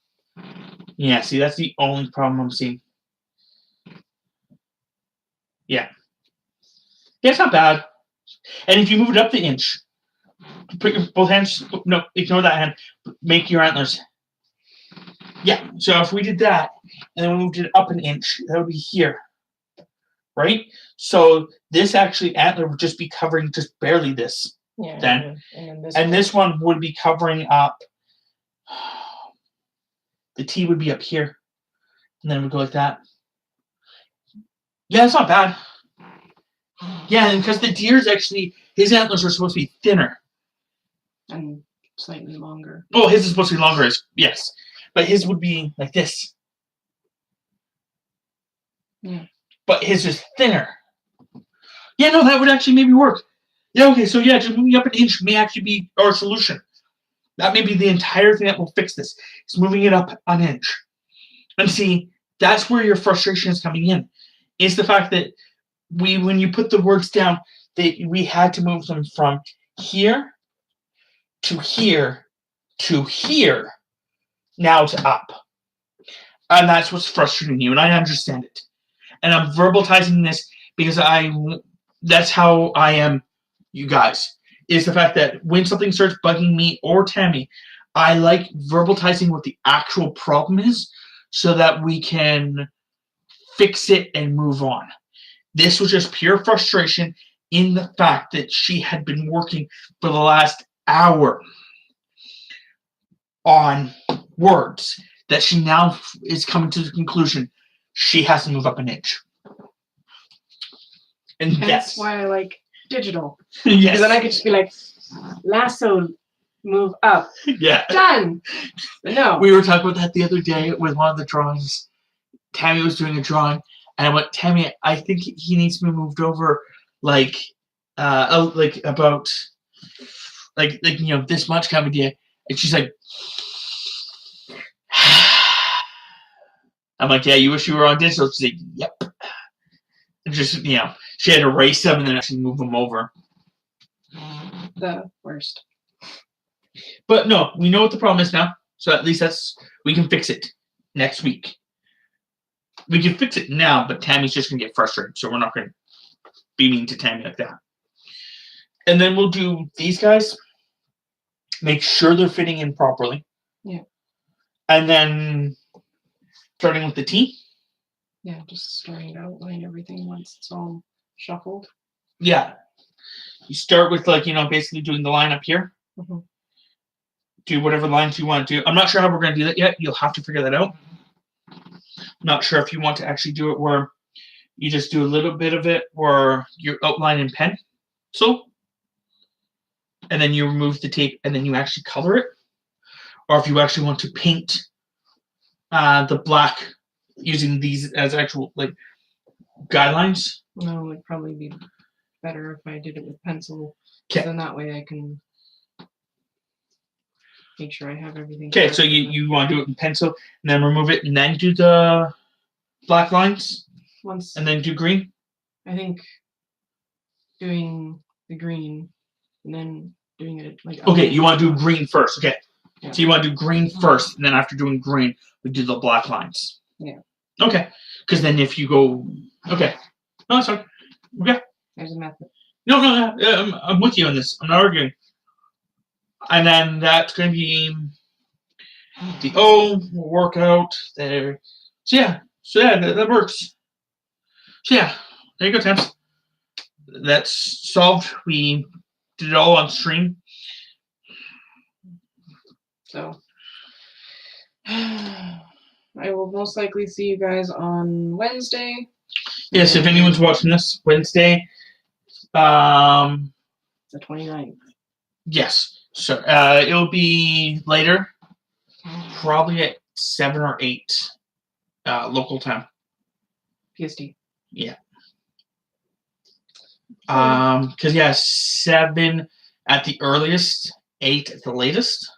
Yeah, see, that's the only problem I'm seeing. Yeah. Yeah, it's not bad. And if you move it up the inch, put your both hands, no, ignore that hand, make your antlers. Yeah, so if we did that, and then we moved it up an inch, that would be here. Right? So this actually antler would just be covering just barely this. Yeah. Then. And this one would be covering up. The T would be up here. And then we go like that. Yeah, it's not bad. Yeah, and because the deer's actually, his antlers are supposed to be thinner. And slightly longer. Oh, his is supposed to be longer, yes. But his would be like this. Yeah. But his is thinner. Yeah, no, that would actually maybe work. Yeah, okay, so yeah, just moving up an inch may actually be our solution. That may be the entire thing that will fix this. Is moving it up an inch. And see, that's where your frustration is coming in. Is the fact that when you put the words down, we had to move them from here to here to here, now to up. And that's what's frustrating you, and I understand it. And I'm verbalizing this because that's how I am, you guys. Is the fact that when something starts bugging me or Tammy, I like verbalizing what the actual problem is so that we can fix it and move on. This was just pure frustration in the fact that she had been working for the last hour on words that she now is coming to the conclusion she has to move up an inch. And that's why I like digital. Yes. Because then I could just be like, lasso, move up. Yeah. Done. But no. We were talking about that the other day with one of the drawings. Tammy was doing a drawing, and I went, Tammy, I think he needs to be moved over like about like this much kind of idea. And she's like, I'm like, yeah, you wish you were on digital. She's like, yep. And just she had to erase them and then actually move them over. The worst. But no, we know what the problem is now. So at least we can fix it next week. We can fix it now, but Tammy's just gonna get frustrated, so we're not gonna be mean to Tammy like that. And then we'll do these guys. Make sure they're fitting in properly. Yeah. And then starting with the T. Yeah, just starting to outline everything once it's all shuffled. Yeah. You start with basically doing the line up here. Mm-hmm. Do whatever lines you want to do. I'm not sure how we're going to do that yet. You'll have to figure that out. I'm not sure if you want to actually do it where you just do a little bit of it where you outline in pen. And then you remove the tape and then you actually color it. Or if you actually want to paint the black using these as actual guidelines. No, it would probably be better if I did it with pencil. Okay. Then that way I can make sure I have everything. Okay, so you want to do it in pencil and then remove it and then do the black lines? And then do green? I think doing the green and then doing it Okay, you want to do green first. Okay. Yeah. So you want to do green first, and then after doing green, we do the black lines. Yeah. Okay. Because then if you go... Okay. No, that's fine. Okay. There's a method. No, I'm with you on this. I'm not arguing. And then that's going to be the O will work out there. So yeah, that works. So yeah, there you go, Temps. That's solved. We did it all on stream. So I will most likely see you guys on Wednesday. Yes, if anyone's watching this, Wednesday. The 29th. Yes. So it'll be later. Probably at 7 or 8 local time. PST. Yeah. Because 7 at the earliest, 8 at the latest.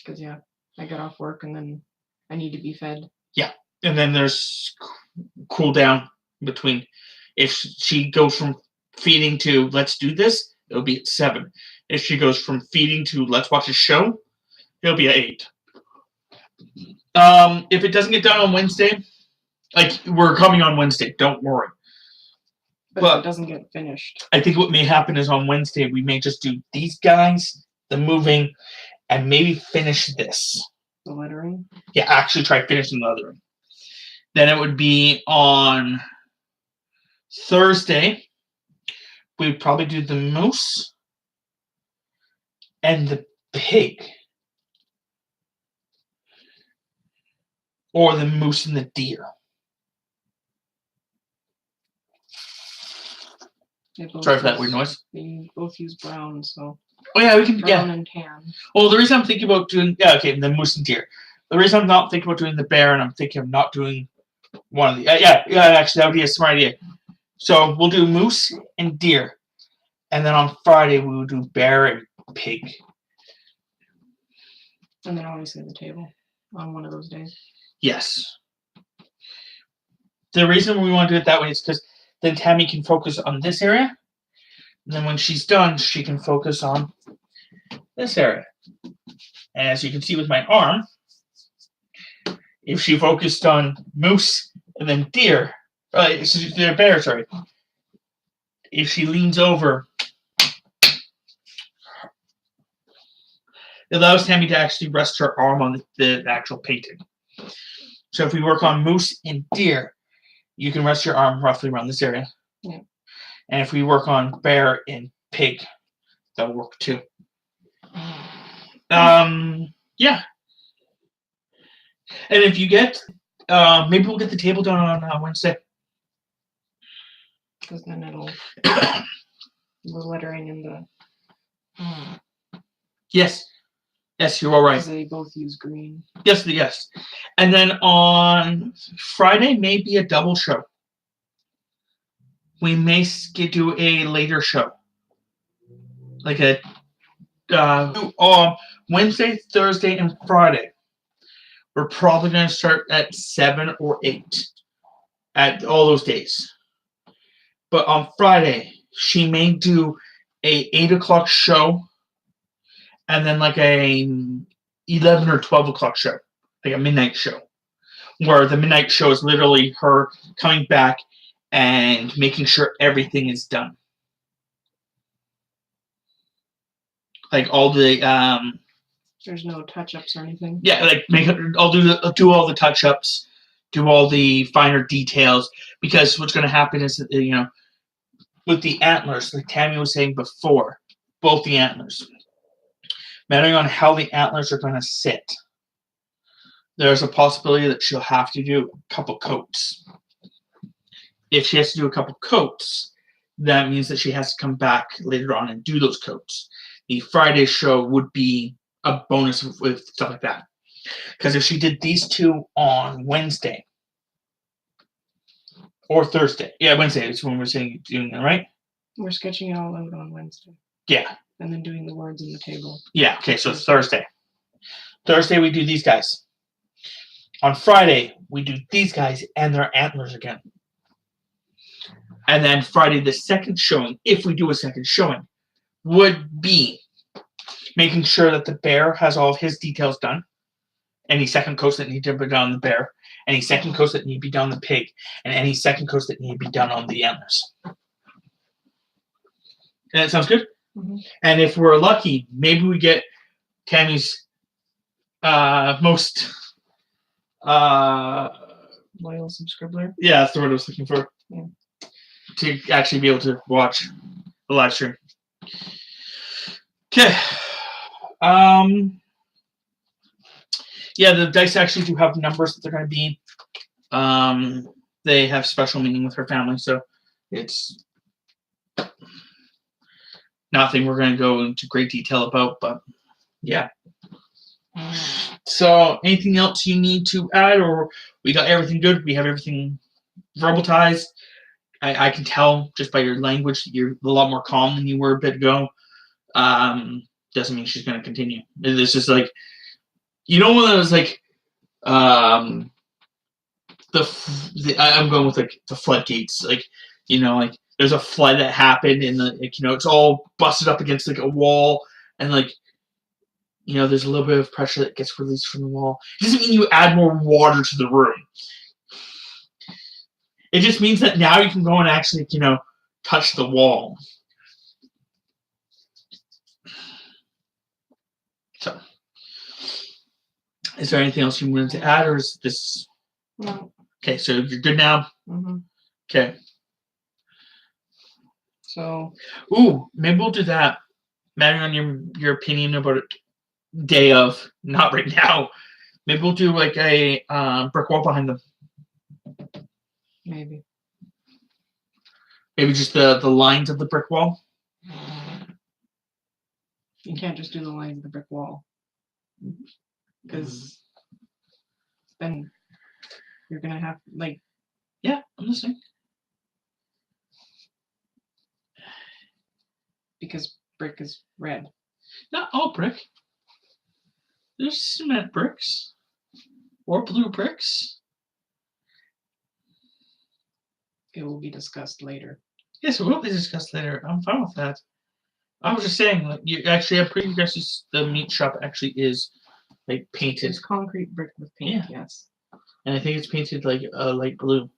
Because I get off work and then I need to be fed. Yeah, and then there's cool down between. If she goes from feeding to let's do this, it'll be at 7. If she goes from feeding to let's watch a show, it'll be at 8. If it doesn't get done on Wednesday, we're coming on Wednesday, don't worry. But if it doesn't get finished, I think what may happen is on Wednesday we may just do these guys, the moving, and maybe finish this. The lettering? Yeah, actually try finishing the lettering. Then it would be on Thursday. We'd probably do the moose and the pig. or the moose and the deer. Sorry for that weird noise. They both use brown, so. Oh yeah, we can. Brown Yeah. and tan. Well, the reason I'm thinking about doing the moose and deer. The reason I'm not thinking about doing the bear and I'm thinking of not doing one of the actually that would be a smart idea. So we'll do moose and deer, and then on Friday we will do bear and pig. And then obviously the table on one of those days. Yes. The reason we want to do it that way is because then Tammy can focus on this area, and then when she's done, she can focus on this area. And as you can see with my arm, if she focused on moose and then deer, bear, sorry. If she leans over, it allows Tammy to actually rest her arm on the actual painting. So if we work on moose and deer, you can rest your arm roughly around this area. Yeah. And if we work on bear and pig, that'll work too. Yeah. And if you get, maybe we'll get the table done on Wednesday. Because then it'll, the lettering in the. Yes. Yes, you're all right. Because they both use green. Yes. And then on Friday, maybe a double show. We may do a later show. Like a Wednesday, Thursday, and Friday. We're probably going to start at 7 or 8 at all those days. But on Friday, she may do a 8 o'clock show and then like a 11 or 12 o'clock show, like a midnight show, where the midnight show is literally her coming back and making sure everything is done. Like all the there's no touch-ups or anything. Yeah, like I'll do all the touch-ups, do all the finer details, because what's going to happen is that, with the antlers, like Tammy was saying before, both the antlers, depending on how the antlers are going to sit, there's a possibility that she'll have to do a couple coats. If she has to do a couple coats, that means that she has to come back later on and do those coats. The Friday show would be a bonus with stuff like that. Because if she did these two on Wednesday or Thursday, Wednesday is when we're saying doing it, right? We're sketching it all out on Wednesday. Yeah. And then doing the words in the table. Yeah, okay, so it's Thursday. Thursday we do these guys. On Friday, we do these guys and their antlers again. And then Friday, the second showing, if we do a second showing, would be making sure that the bear has all of his details done. Any second coats that need to be done on the bear, any second coats that need to be done on the pig, and any second coats that need to be done on the antlers. And that sounds good? Mm-hmm. And if we're lucky, maybe we get Tammy's most loyal subscriber. Yeah, that's the word I was looking for. Yeah. To actually be able to watch the live stream. Okay. The dice actually do have numbers that they're going to be. They have special meaning with her family, so it's nothing we're going to go into great detail about, but yeah. So, anything else you need to add, or we got everything good? We have everything verbalized. I can tell just by your language that you're a lot more calm than you were a bit ago. Doesn't mean she's going to continue. It's just like, one of those like, I'm going with like the floodgates. Like, like there's a flood that happened and it's all busted up against like a wall and like, there's a little bit of pressure that gets released from the wall. It doesn't mean you add more water to the room. It just means that now you can go and actually, touch the wall. So, is there anything else you wanted to add, or is this? No. Okay, so you're good now? Mm-hmm. Okay. So. Ooh, maybe we'll do that. Mattering on your opinion about it, day of, not right now. Maybe we'll do like a brick wall behind them. Maybe. Maybe just the lines of the brick wall. You can't just do the lines of the brick wall. Because then you're going to have, like... Yeah, I'm listening. Because brick is red. Not all brick. There's cement bricks. Or blue bricks. It will be discussed later. Yes, it will be discussed later. I'm fine with that. I was just saying, like, you actually have pretty aggressive. The meat shop actually is like painted. It's concrete brick with paint, yes. And I think it's painted like light blue.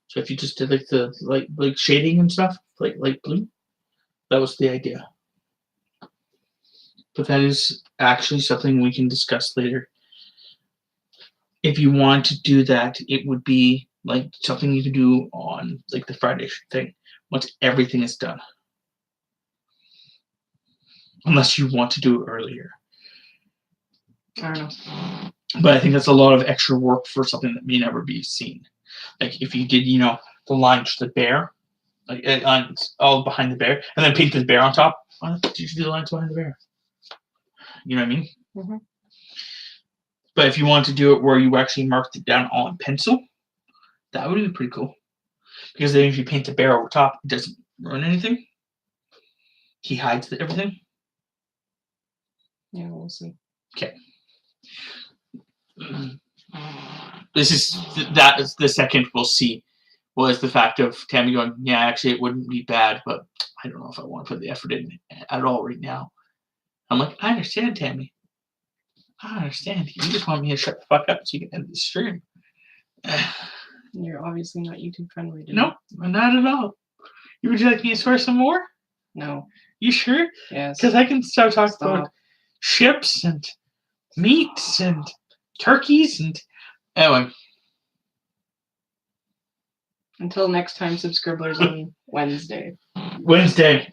So if you just did like the like shading and stuff, like light blue, that was the idea. But that is actually something we can discuss later. If you want to do that, it would be like something you can do on like the Friday thing once everything is done. Unless you want to do it earlier. I don't know. But I think that's a lot of extra work for something that may never be seen. Like if you did, the lines to the bear, like all behind the bear, and then paint the bear on top. Why did you do the lines behind the bear? You know what I mean? Mm-hmm. But if you want to do it where you actually marked it down all in pencil, that would be pretty cool. Because then if you paint the bear over top, it doesn't ruin anything. He hides everything. Yeah, we'll see. Okay. This is that is the second we'll see was the fact of Tammy going, yeah, actually it wouldn't be bad, but I don't know if I want to put the effort in at all right now. I'm like, I understand, Tammy. I understand. You just want me to shut the fuck up so you can end the stream. You're obviously not YouTube friendly, dude. Nope, not at all. Would you like me to swear some more? No. You sure? Yes. Because I can start talking about ships and meats and turkeys and anyway. Until next time, subscribers on Wednesday. Wednesday.